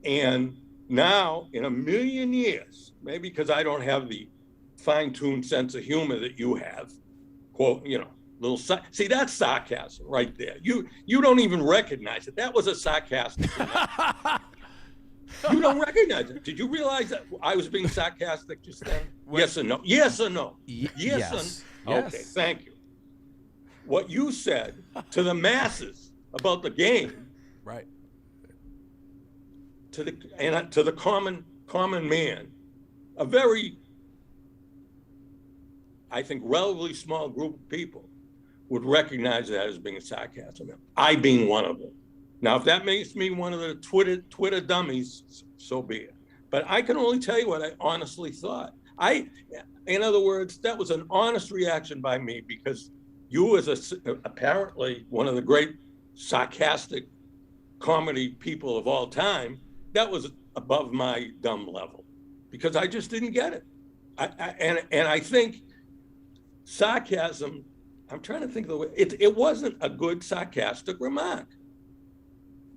And now, in a million years, maybe because I don't have the fine-tuned sense of humor that you have, quote, see, that's sarcasm right there. You don't even recognize it. That was a sarcastic. You don't recognize it. Did you realize that I was being sarcastic just then? Yes or no? Yes or no? Yes. Or no? Okay, thank you. What you said to the masses about the game, Right. to the common man, a very, I think, relatively small group of people would recognize that as being sarcasm. I being one of them. Now, if that makes me one of the Twitter dummies, so be it. But I can only tell you what I honestly thought. In other words, that was an honest reaction by me because you, as apparently one of the great sarcastic comedy people of all time, that was above my dumb level. because I just didn't get it. And I think sarcasm, I'm trying to think of the way, it wasn't a good sarcastic remark,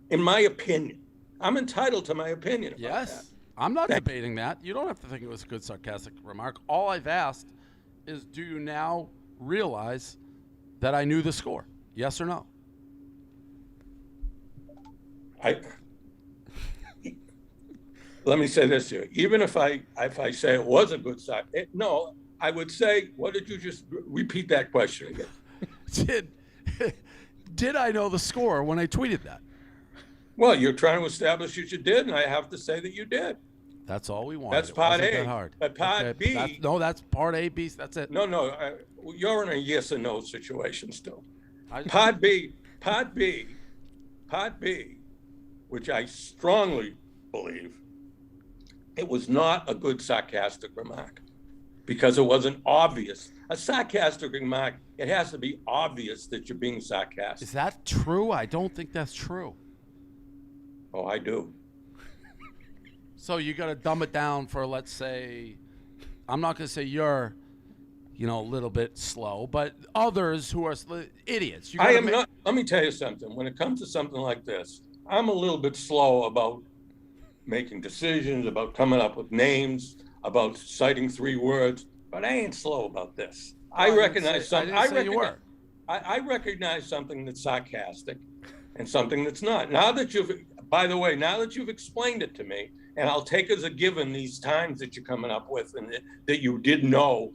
in my opinion. I'm entitled to my opinion about Yes. that. I'm not debating that. You don't have to think it was a good sarcastic remark. All I've asked is, do you now realize that I knew the score? Yes or no? Let me say this here. Even if I say it was a good side, no, I would say, what did you just repeat that question again? Did I know the score when I tweeted that? Well, you're trying to establish that you did, and I have to say that you did. That's all we wanted. That's It part wasn't A. that hard. But part B. That's part A, B. That's it. No, you're in a yes or no situation still. Part B, which I strongly believe, it was not a good sarcastic remark because it wasn't obvious. A sarcastic remark, it has to be obvious that you're being sarcastic. Is that true? I don't think that's true. Oh, I do. So you got to dumb it down for, let's say, I'm not going to say you're, a little bit slow, but others who are idiots. I am not. Let me tell you something. When it comes to something like this, I'm a little bit slow about making decisions, about coming up with names, about citing 3 words, but I ain't slow about this. I recognize something. I didn't say you were. I recognize something that's sarcastic and something that's not. Now that you've explained it to me, and I'll take as a given these times that you're coming up with and that you did know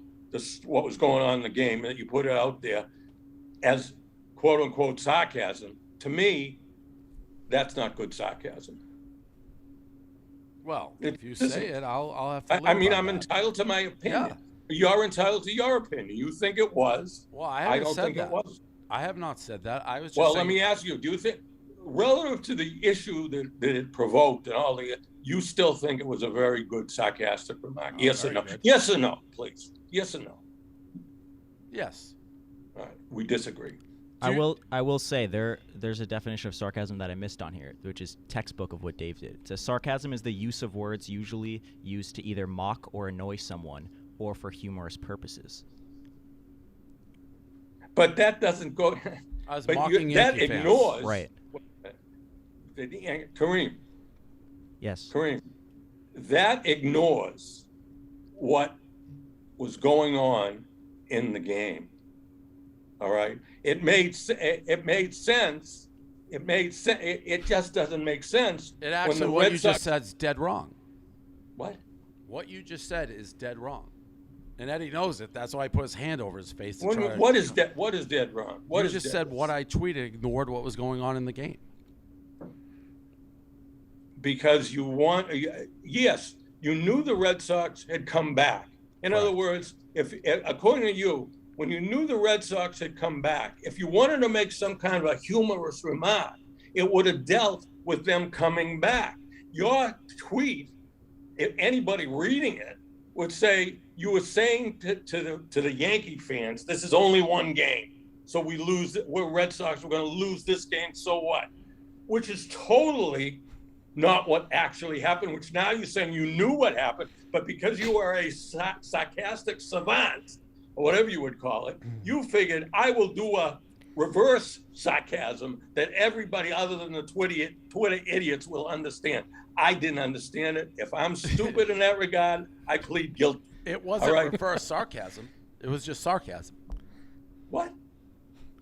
what was going on in the game, that you put it out there as quote unquote sarcasm, to me, that's not good sarcasm. Well, if you say it, I'll have to live I'm by that. entitled to my opinion. Yeah. You're entitled to your opinion. You think it was. Well, I I haven't don't said think that. it was. I have not said that. I was just Well, saying, let me ask you, do you think, relative to the issue that it provoked and all you still think it was a very good sarcastic remark? Yes or very no? good. Yes or no, please. Yes or no? yes. All right, we disagree. I will say there's a definition of sarcasm that I missed on here, which is textbook of what Dave did. It says sarcasm is the use of words usually used to either mock or annoy someone or for humorous purposes. But that doesn't go. I was But mocking that Yankee fans. ignores. Right. Kareem, Yes. that ignores what was going on in the game. All right, it made sense. It just doesn't make sense. It actually, when the what Red you Sox, just said is dead wrong. What? What you just said is dead wrong. And Eddie knows it. That's why he put his hand over his face. To try What is dead? What is dead wrong? What You is just dead said wrong? what I tweeted ignored what was going on in the game. Because yes, you knew the Red Sox had come back. In other words, if according to you, when you knew the Red Sox had come back, if you wanted to make some kind of a humorous remark, it would have dealt with them coming back. Your tweet, if anybody reading it, would say you were saying to the Yankee fans, this is only one game, so we're Red Sox, we're going to lose this game, so what? Which is totally not what actually happened, which now you're saying you knew what happened, but because you are a sarcastic savant, or whatever you would call it, you figured I will do a reverse sarcasm that everybody other than the Twitter idiots will understand. I didn't understand it. If I'm stupid in that regard, I plead guilty. It wasn't All right. reverse sarcasm. It was just sarcasm. What?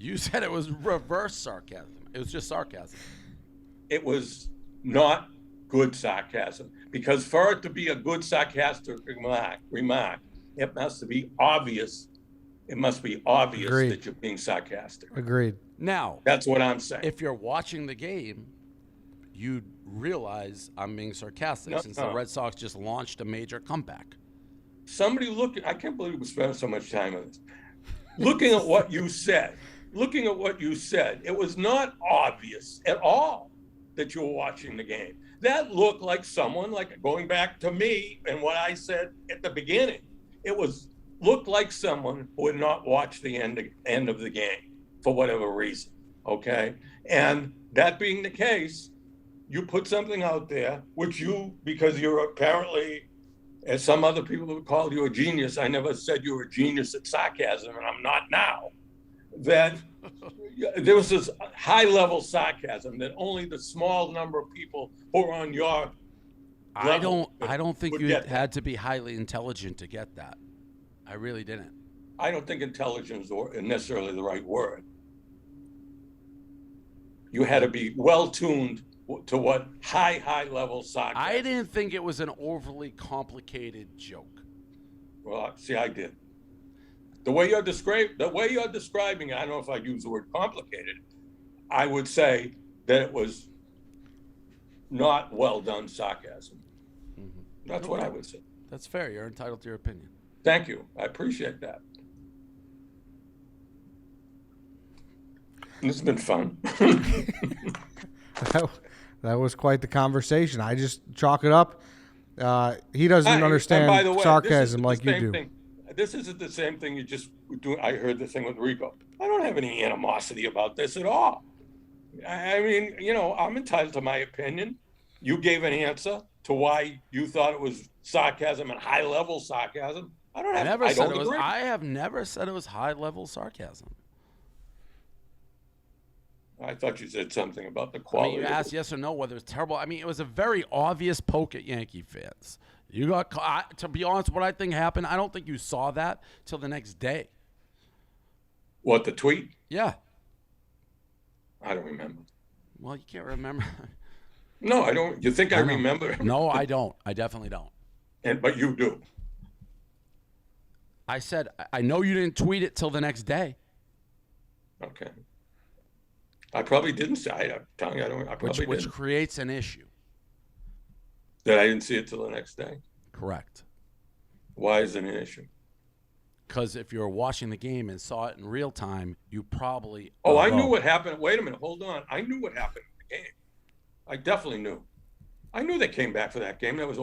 You said it was reverse sarcasm. It was just sarcasm. It was not good sarcasm, because for it to be a good sarcastic remark, it must be obvious. It must be obvious Agreed. that you're being sarcastic. Agreed. Now, That's what I'm saying. if you're watching the game, you'd realize I'm being sarcastic since the No. Red Sox just launched a major comeback. Somebody I can't believe we spent so much time on this. Looking at what you said, it was not obvious at all that you were watching the game. That looked like someone, like going back to me and what I said at the beginning, looked like someone who had not watched the end of the game for whatever reason, okay? And that being the case, you put something out there, which because you're apparently As some other people have called you a genius, I never said you were a genius at sarcasm, and I'm not now. That there was this high-level sarcasm that only the small number of people who are on your level I don't think would you get that. had to be highly intelligent to get that. I really didn't. I don't think intelligence is necessarily the right word. You had to be well-tuned to what high-level sarcasm. I didn't think it was an overly complicated joke. Well, see, I did. The way you're describing it, I don't know if I'd use the word complicated. I would say that it was not well done sarcasm. Mm-hmm. That's what I would say. That's fair. You're entitled to your opinion. Thank you. I appreciate that. It's been fun. That was quite the conversation. I just chalk it up. He doesn't And understand by the way, sarcasm like you do. This isn't the same thing you just do. I heard the thing with Rico. I don't have any animosity about this at all. I mean, I'm entitled to my opinion. You gave an answer to why you thought it was sarcasm and high-level sarcasm. I don't agree. I have never said it was high-level sarcasm. I thought you said something about the I quality. mean, you asked yes or no whether it's terrible. I mean, it was a very obvious poke at Yankee fans. You got caught. To be honest, what I think happened, I don't think you saw that till the next day. What, the tweet? Yeah. I don't remember. Well, you can't remember. No, I don't. You think I remember? No, I don't. I definitely don't. But you do. I said, I know you didn't tweet it till the next day. Okay. I probably didn't say. I'm telling you, I don't. I probably Which didn't. creates an issue. That I didn't see it till the next day. Correct. Why is it an issue? Because if you were watching the game and saw it in real time, you probably. Oh, I knew what happened. Wait a minute. Hold on. I knew what happened in the game. I definitely knew. I knew they came back for that game. There was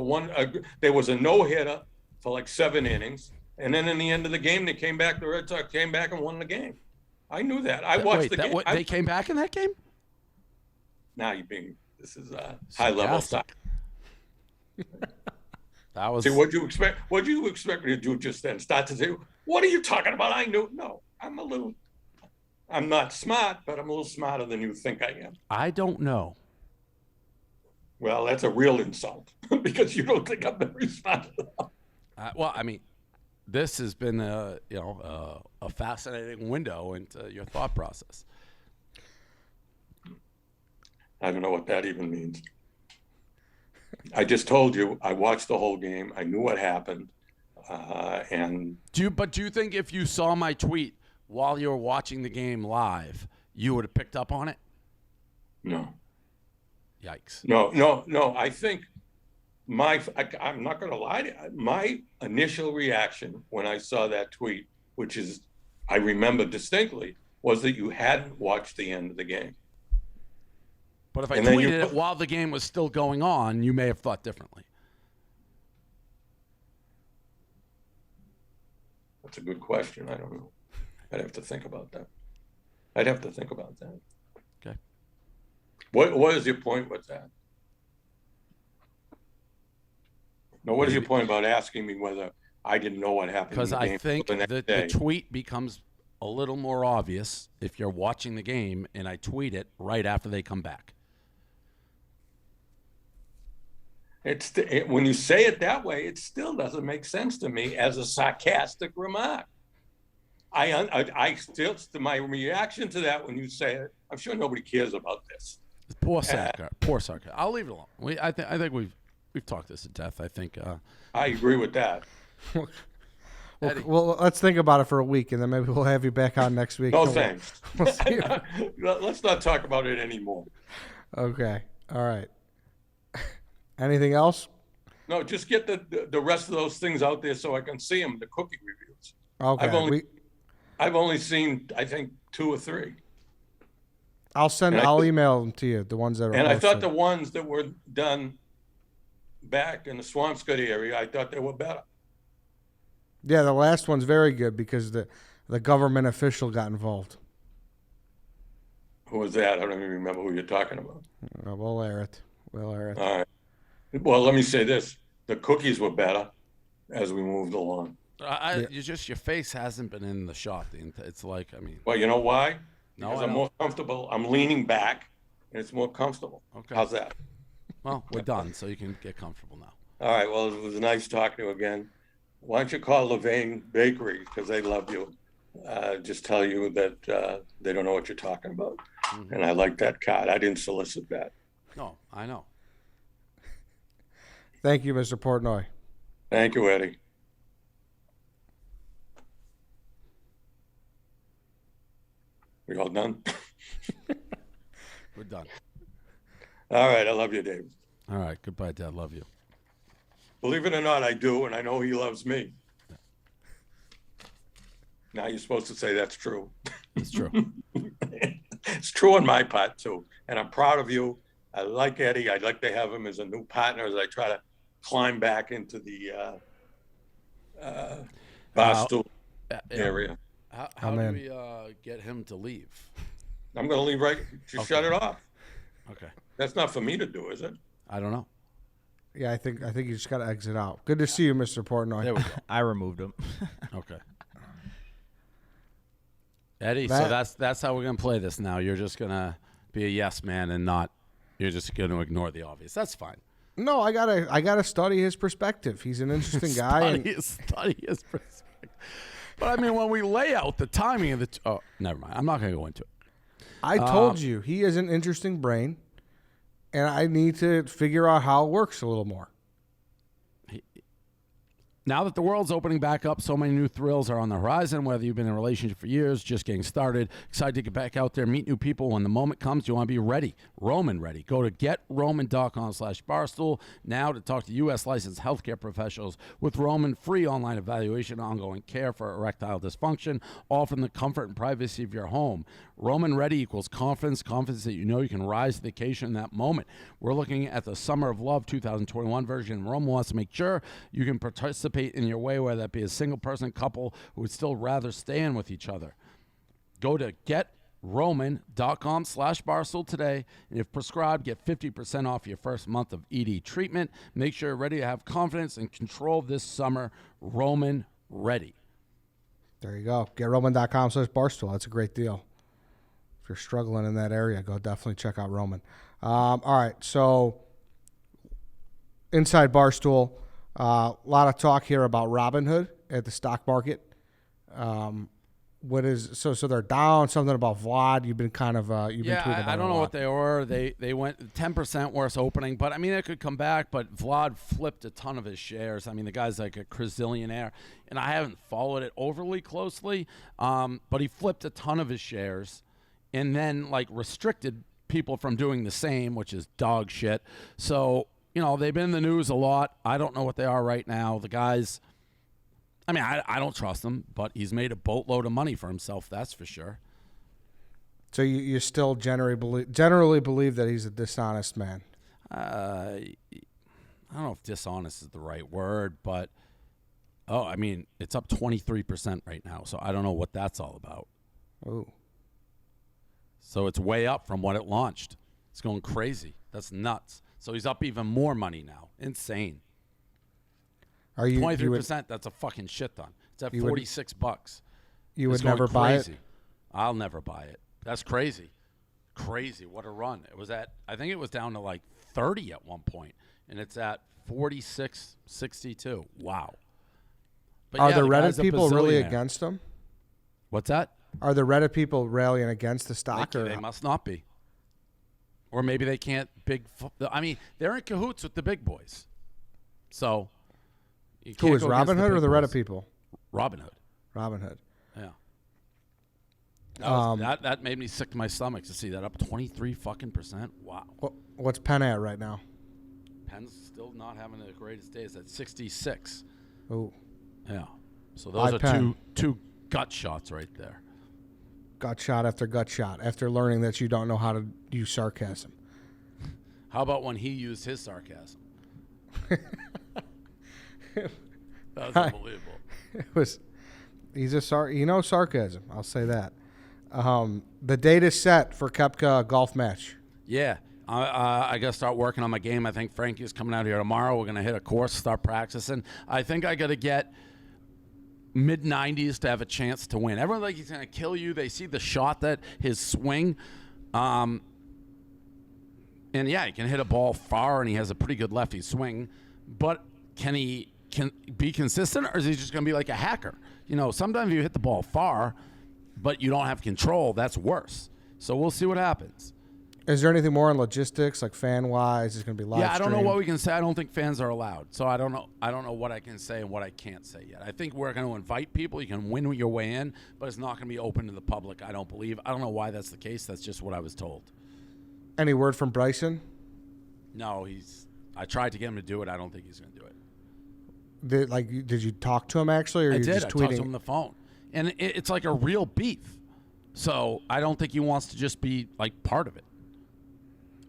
a no-hitter for like 7 innings, and then in the end of the game, they came back. The Red Sox came back and won the game. I knew that. I watched the game. They came back in that game? Now this is high level stuff. That was. See, what'd you expect? What'd you expect me to do just then? Start to say, "What are you talking about?" I knew. No, I'm not smart, but I'm a little smarter than you think I am. I don't know. Well, that's a real insult because you don't think I'm very smart enough. Well, I mean, this has been a fascinating window into your thought process. I don't know what that even means. I just told you I watched the whole game. I knew what happened, and Do you think if you saw my tweet while you were watching the game live, you would have picked up on it? no. Yikes. No. I think I'm not going to lie to you. My initial reaction when I saw that tweet, which is I remember distinctly, was that you hadn't watched the end of the game. But if I And then tweeted it while the game was still going on, you may have thought differently. That's a good question. I don't know. I'd have to think about that. Okay. What is your point with that? No, what is your point about asking me whether I didn't know what happened in Because the game I think the next that day? the tweet becomes a little more obvious if you're watching the game and I tweet it right after they come back. When you say it that way, it still doesn't make sense to me as a sarcastic remark. I still, my reaction to that when you say it, I'm sure nobody cares about this. Poor Sarkar. I'll leave it alone. I think we've talked this to death. I think. I agree with that. Well, let's think about it for a week, and then maybe we'll have you back on next week. No thanks. We'll see. Let's not talk about it anymore. Okay. All right. Anything else? No, just get the rest of those things out there so I can see them. The cookie reviews. Okay. I've only seen I think 2 or 3. I'll email them to you. The ones that are. And I thought posted. the ones that were done back in the Swampscott area, I thought they were better. Yeah, the last one's very good because the government official got involved. Who was that? I don't even remember who you're talking about. We'll air it. All right. Well, let me say this. The cookies were better. as we moved along. You just your face hasn't been in the shot. It's like, I mean. Well, you know why? No, Because I I'm know. more comfortable. I'm leaning back, and it's more comfortable. Okay. How's that? Well, we're done, so you can get comfortable now. All right. Well, it was nice talking to you again. Why don't you call Levain Bakery, because they love you. Just tell you that they don't know what you're talking about. Mm-hmm. And I like that card. I didn't solicit that. No, I know. Thank you, Mr. Portnoy. Thank you, Eddie. We all done? We're done. All right. I love you, Dave. All right. Goodbye, Dad. Love you. Believe it or not, I do, and I know he loves me. Now you're supposed to say that's true. It's true. It's true on my part, too. And I'm proud of you. I like Eddie. I'd like to have him as a new partner as I try to climb back into the Barstool area. How do we get him to leave? I'm going to leave right. Just shut it off. Okay. That's not for me to do, is it? I don't know. Yeah, I think you just got to exit out. Good to see you, Mr. Portnoy. There we go. I removed him. Okay. Eddie, so that's how we're gonna play this now. You're just gonna be a yes man and not. You're just gonna ignore the obvious. That's fine. No, I gotta study his perspective. He's an interesting guy. Study his perspective. But I mean, when we lay out the timing of the. Oh, never mind. I'm not gonna go into it. I told you he has an interesting brain, and I need to figure out how it works a little more. Now that the world's opening back up, so many new thrills are on the horizon. Whether you've been in a relationship for years, just getting started, excited to get back out there, meet new people. When the moment comes, you want to be ready. Roman ready. Go to GetRoman.com/Barstool now to talk to U.S. licensed healthcare professionals with Roman free online evaluation, ongoing care for erectile dysfunction, all from the comfort and privacy of your home. Roman ready equals confidence that you know you can rise to the occasion in that moment. We're looking at the Summer of Love 2021 version. Roman wants to make sure you can participate in your way, whether that be a single person, couple who would still rather stay in with each other. Go to GetRoman.com/Barstool today, and if prescribed, get 50% off your first month of ED treatment. Make sure you're ready to have confidence and control this summer. Roman ready. There you go. GetRoman.com/Barstool. That's a great deal. If you're struggling in that area, go definitely check out Roman. All right, so inside Barstool, a lot of talk here about Robinhood at the stock market. What is so they're down? Something about Vlad. You've been kind of you've been tweeting about I don't it a know lot. what they were. They went 10% worse opening, but I mean it could come back. But Vlad flipped a ton of his shares. I mean the guy's like a gazillionaire, and I haven't followed it overly closely. But he flipped a ton of his shares, and then like restricted people from doing the same, which is dog shit. So you know they've been in the news a lot. I don't know what they are right now. The guys. I mean, I don't trust him, but he's made a boatload of money for himself, that's for sure. So you still generally believe that he's a dishonest man? I don't know if dishonest is the right word, but, I mean, it's up 23% right now, so I don't know what that's all about. Oh. So it's way up from what it launched. It's going crazy. That's nuts. So he's up even more money now. Insane. Are you 23%? That's a fucking shit ton. It's at $46. You It's would never going buy crazy. it? I'll never buy it. That's crazy. Crazy. What a run. It was at, I think it was down to like 30 at one point, and it's at 46.62. Wow. But Are yeah, the the Reddit guy's a people really bazillionaire. against him? What's that? Are the Reddit people rallying against the stock? They must not be. Or maybe they can't I mean, they're in cahoots with the big boys. So, you Who can't is go against Robinhood or big the Reddit boys. people? Robinhood. Robinhood. Yeah. That made me sick to my stomach to see that up 23 fucking %. Wow. What's Penn at right now? Penn's still not having the greatest days at 66. Oh, Yeah. So those are Penn. two gut shots right there. gut shot after gut shot after learning that you don't know how to use sarcasm. How about when he used his sarcasm? That was unbelievable. He's sarcasm. I'll say that. The date is set for Koepka golf match. Yeah. I got to start working on my game. I think Frankie's coming out here tomorrow. We're going to hit a course, start practicing. I think I got to get mid-90s to have a chance to win. Everyone he's going to kill you. They see the shot, that his swing. And, yeah, he can hit a ball far, and he has a pretty good lefty swing. But can he be consistent, or is he just going to be like a hacker? Sometimes you hit the ball far, but you don't have control. That's worse. So we'll see what happens. Is there anything more on logistics, like fan-wise? Is it going to be live Yeah, I don't know streamed? what we can say. I don't think fans are allowed. So I don't know what I can say and what I can't say yet. I think we're going to invite people. You can win your way in, but it's not going to be open to the public, I don't believe. I don't know why that's the case. That's just what I was told. Any word from Bryson? No, I tried to get him to do it. I don't think he's going to do it. Did you talk to him actually, or I you did. just I tweeting? talked to him on the phone. And it's like a real beef. So I don't think he wants to just be like part of it.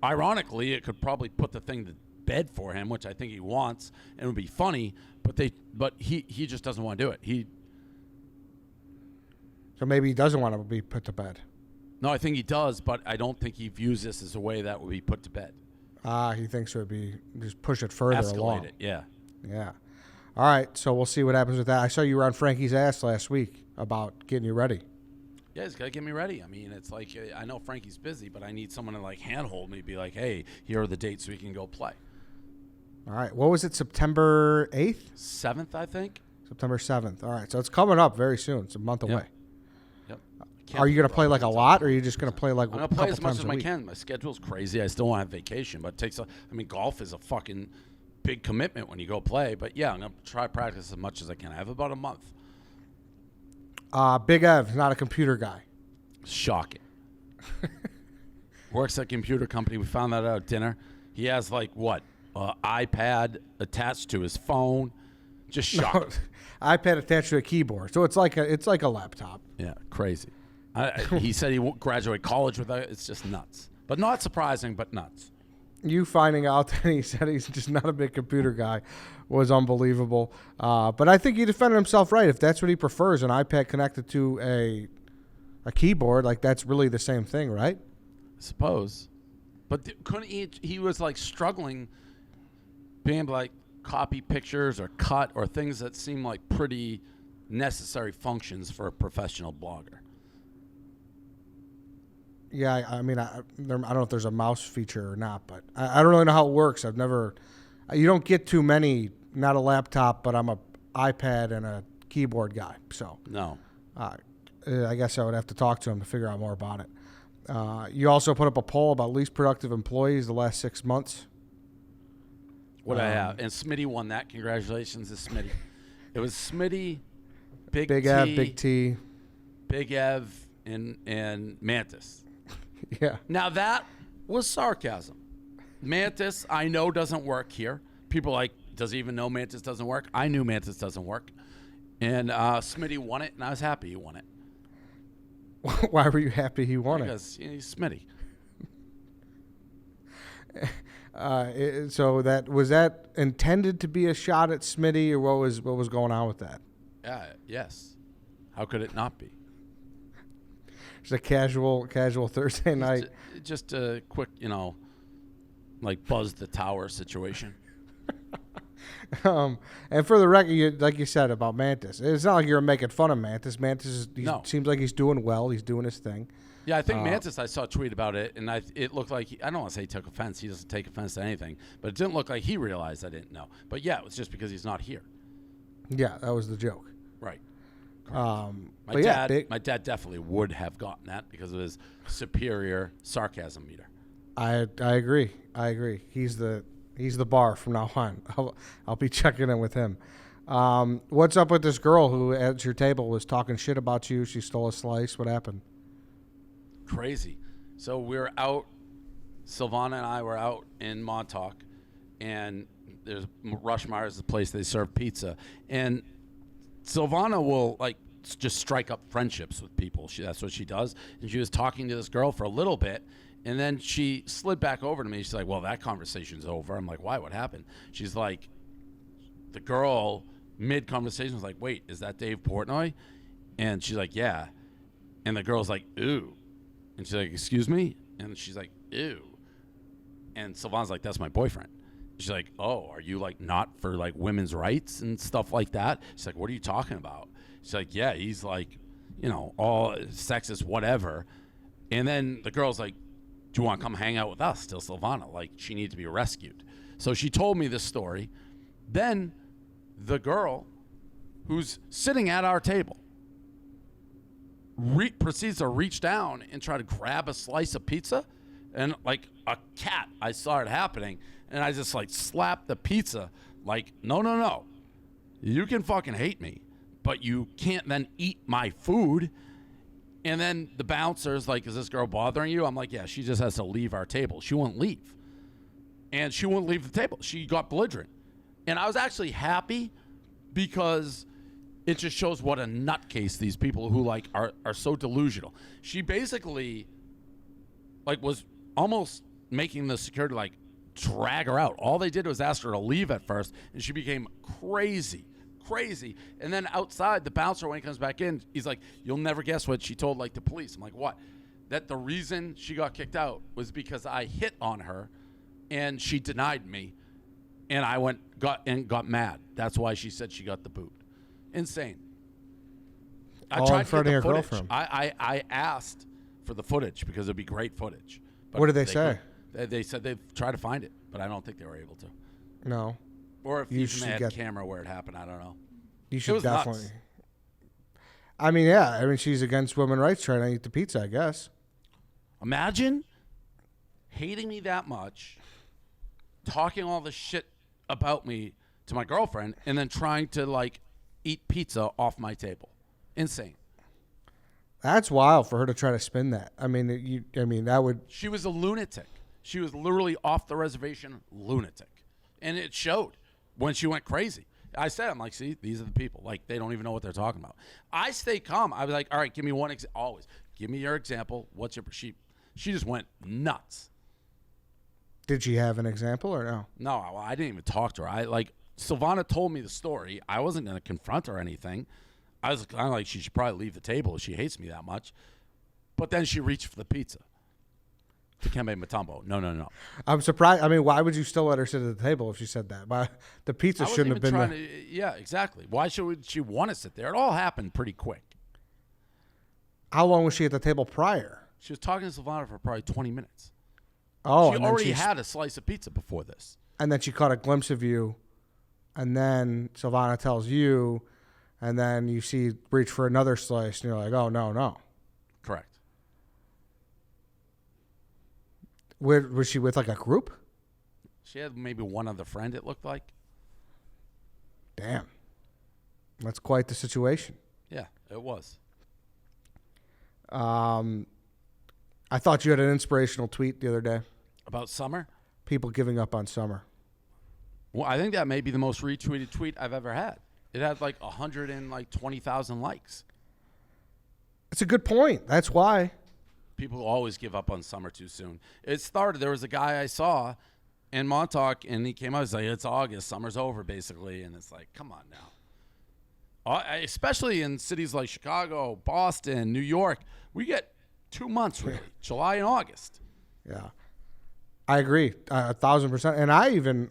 Ironically, it could probably put the thing to bed for him, which I think he wants, and it would be funny. But he just doesn't want to do it. So maybe he doesn't want to be put to bed. No, I think he does, but I don't think he views this as a way that would be put to bed. He thinks it would be just push it further Escalate along. it, yeah. Yeah. All right, so we'll see what happens with that. I saw you were on Frankie's ass last week about getting you ready. Yeah, he's got to get me ready. I mean, it's like, I know Frankie's busy, but I need someone to handhold me, be like, hey, here are the dates we can go play. All right. What was it, September 8th? 7th, I think. September 7th. All right, so it's coming up very soon. It's a month away. Yep. Are you going to play like a lot, or are you just going to play like I'm a going to play couple as much times as a I week? can. My schedule's crazy. I still want to have vacation, but golf is a fucking big commitment when you go play. But, yeah, I'm going to try to practice as much as I can. I have about a month. Big Ev's not a computer guy. Shocking. Works at a computer company. We found that out at dinner. He has iPad attached to his phone. Just shocking. iPad attached to a keyboard, so it's like a laptop. Yeah, crazy. He said he won't graduate college with it. It's just nuts. But not surprising, but nuts. You finding out that he said he's just not a big computer guy was unbelievable. But I think he defended himself right. If that's what he prefers, an iPad connected to a keyboard, that's really the same thing, right? I suppose. But couldn't he was struggling being able to copy pictures or cut or things that seem like pretty necessary functions for a professional blogger. Yeah, I mean, I don't know if there's a mouse feature or not, but I don't really know how it works. You don't get too many, not a laptop, but I'm a iPad and a keyboard guy. So No. I guess I would have to talk to him to figure out more about it. You also put up a poll about least productive employees the last 6 months. What I have. And Smitty won that. Congratulations to Smitty. It was Smitty, Big T, Ev, Big T. Big Ev, and Mantis. Yeah. Now that was sarcasm. Mantis, I know, doesn't work here. People are like, does he even know Mantis doesn't work? I knew Mantis doesn't work. And Smitty won it, and I was happy he won it. Why were you happy he won Because he's Smitty. So was that intended to be a shot at Smitty, or what was going on with that? Yes. How could it not be? It's a casual Thursday night. Just a quick, buzz the tower situation. And for the record, like you said about Mantis, it's not like you're making fun of Mantis. No. Seems like he's doing well. He's doing his thing. Yeah, I think Mantis, I saw a tweet about it, and it looked like, I don't want to say he took offense. He doesn't take offense to anything. But it didn't look like he realized I didn't know. But, yeah, it was just because he's not here. Yeah, that was the joke. Right. My dad definitely would have gotten that because of his superior sarcasm meter. I agree. He's the bar from now on. I'll be checking in with him. What's up with this girl who at your table was talking shit about you? She stole a slice. What happened? Crazy. So we're out. Silvana and I were out in Montauk, and there's Rushmeyer's the place they serve pizza, and Silvana will just strike up friendships with people. That's what she does. And she was talking to this girl for a little bit, and then she slid back over to me. She's like, well, that conversation's over. I'm like, why? What happened? She's like, the girl mid-conversation was like, wait, is that Dave Portnoy? And she's like, yeah. And the girl's like, ooh. And she's like, excuse me? And she's like, ew. And Sylvana's like, that's my boyfriend. She's like, oh, are you like not for like women's rights and stuff like that? She's like, what are you talking about? She's like, yeah, he's like, you know, all sexist, whatever. And then the girl's like, do you want to come hang out with us? Still Sylvana, like she needs to be rescued. So she told me this story. Then the girl who's sitting at our table proceeds to reach down and try to grab a slice of pizza. And like a cat, I saw it happening. And I just like slapped the pizza like, no. You can fucking hate me, but you can't then eat my food. And then the bouncer's like, is this girl bothering you? I'm like, yeah, she just has to leave our table. She won't leave. And she won't leave the table. She got belligerent. And I was actually happy because it just shows what a nutcase these people who like are so delusional. She basically like was almost making the security like drag her out. All they did was ask her to leave at first, and she became crazy. And then outside, the bouncer, when he comes back in, he's like, you'll never guess what she told like the police. I'm like, what? That the reason she got kicked out was because I hit on her and she denied me, and I got mad. That's why she said she got the boot. Insane. I tried to get the footage. I asked for the footage because it'd be great footage. But What did they say? They said they'd try to find it, but I don't think they were able to. No. Or if You even they had should a camera where it happened, I don't know. You It should was definitely. nuts. I mean, yeah. I mean, she's against women's rights trying to eat the pizza, I guess. Imagine hating me that much, talking all this shit about me to my girlfriend, and then trying to like eat pizza off my table. Insane. That's wild for her to try to spin that. I mean, that would. She was a lunatic. She was literally off the reservation lunatic. And it showed when she went crazy. I said, I'm like, see, these are the people. Like, they don't even know what they're talking about. I stay calm. I was like, all right, give me one example. Always. Give me your example. What's your... She just went nuts. Did she have an example or no? No, I didn't even talk to her. Sylvana told me the story. I wasn't going to confront her or anything. I was kind of like, she should probably leave the table if she hates me that much. But then she reached for the pizza. Dikembe Mutombo. No. I'm surprised. I mean, why would you still let her sit at the table if she said that? Why, the pizza shouldn't have been there. Yeah, exactly. Why should she want to sit there? It all happened pretty quick. How long was she at the table prior? She was talking to Sylvana for probably 20 minutes. Oh, she already had a slice of pizza before this. And then she caught a glimpse of you, and then Sylvana tells you, and then you see reach for another slice, and you're like, oh, no. Correct. Was she with like a group? She had maybe one other friend, it looked like. Damn. That's quite the situation. Yeah, it was. I thought you had an inspirational tweet the other day. About Summer? People giving up on Summer. Well, I think that may be the most retweeted tweet I've ever had. It had like 120,000 likes. It's a good point. That's why. People always give up on Summer too soon. It started, there was a guy I saw in Montauk, and he came out, he's like, it's August, summer's over, basically. And it's like, come on now. Especially in cities like Chicago, Boston, New York, we get 2 months, really, July and August. Yeah. I agree, 1,000%. And I even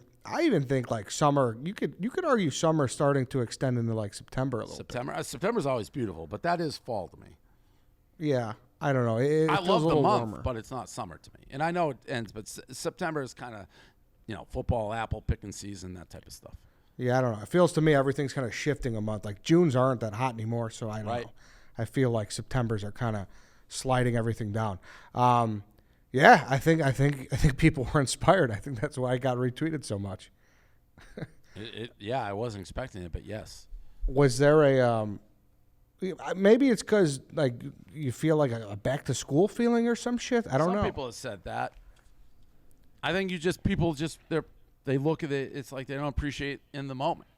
think like summer, you could argue summer starting to extend into like September a little bit. September's always beautiful, but that is fall to me. Yeah. I don't know. It I feels love a the little month, warmer. but it's not summer to me. And I know it ends, but September is kind of, football, apple picking season, that type of stuff. Yeah, I don't know. It feels to me everything's kind of shifting a month. Like Junes aren't that hot anymore, so I don't know. I feel like Septembers are kind of sliding everything down. Yeah, I think people were inspired. I think that's why it got retweeted so much. Yeah, I wasn't expecting it, but yes. Was there a maybe it's because like you feel like a back to school feeling or some shit? I don't know. Some people have said that. I think people they look at it. It's like they don't appreciate in the moment.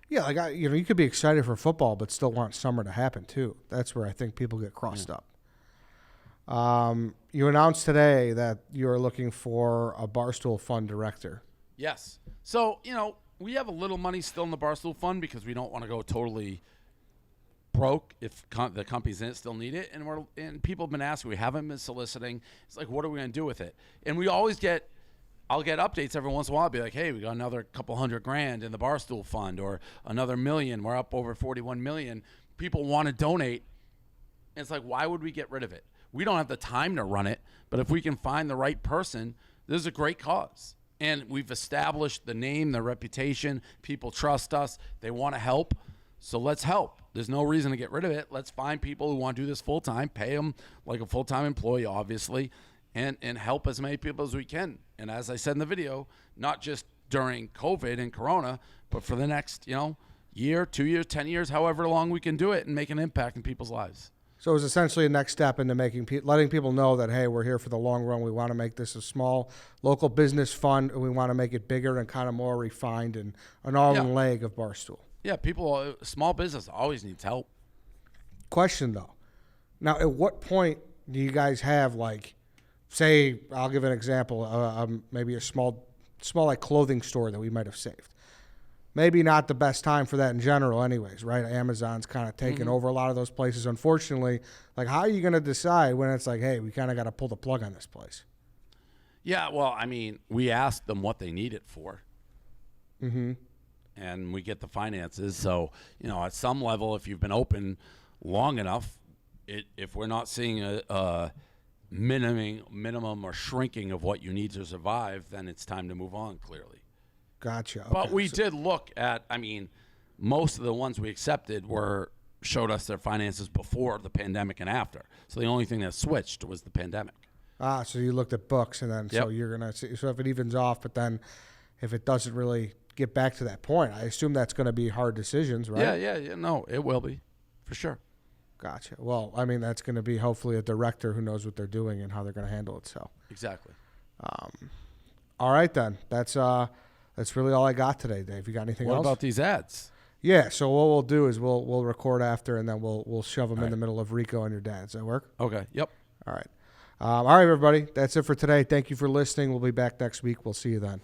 Yeah, like you could be excited for football, but still want summer to happen too. That's where I think people get crossed up. You announced today that you are looking for a Barstool Fund director. Yes. So we have a little money still in the Barstool Fund because we don't want to go totally broke, if the companies in it still need it, and people have been asking, we haven't been soliciting. It's like, what are we going to do with it? And we always I'll get updates every once in a while. I'll be like, hey, we got another couple $100,000 in the Barstool fund, or another $1 million. We're up over 41 million. People want to donate. And it's like, why would we get rid of it? We don't have the time to run it, but if we can find the right person, this is a great cause. And we've established the name, the reputation. People trust us. They want to help. So let's help. There's no reason to get rid of it. Let's find people who want to do this full time, pay them like a full time employee, obviously, and help as many people as we can. And as I said in the video, not just during COVID and Corona, but for the next, year, 2 years, 10 years, however long we can do it and make an impact in people's lives. So it was essentially a next step into letting people know that, hey, we're here for the long run. We want to make this a small local business fund, and we want to make it bigger and kind of more refined and an arm leg of Barstool. Yeah, small business always needs help. Question, though. Now, at what point do you guys have, like, say, I'll give an example, maybe a small like clothing store that we might have saved. Maybe not the best time for that in general anyways, right? Amazon's kind of taken over a lot of those places. Unfortunately, like, how are you going to decide when it's like, hey, we kind of got to pull the plug on this place? Yeah, well, I mean, we asked them what they need it for. And we get the finances. So, at some level, if you've been open long enough, if we're not seeing a minimum or shrinking of what you need to survive, then it's time to move on, clearly. Gotcha. Okay. But we did look at, most of the ones we accepted showed us their finances before the pandemic and after. So the only thing that switched was the pandemic. So you looked at books, and then so you're going to see. So if it evens off, but then if it doesn't really get back to that point, I assume that's going to be hard decisions, right? Yeah. No, it will be, for sure. Gotcha. Well, that's going to be hopefully a director who knows what they're doing and how they're going to handle it. So exactly. All right, then. That's really all I got today, Dave. You got anything else? What about these ads? Yeah. So what we'll do is we'll record after, and then we'll shove them in the middle of Rico and your dad. Does that work? Okay. Yep. All right. All right, everybody. That's it for today. Thank you for listening. We'll be back next week. We'll see you then.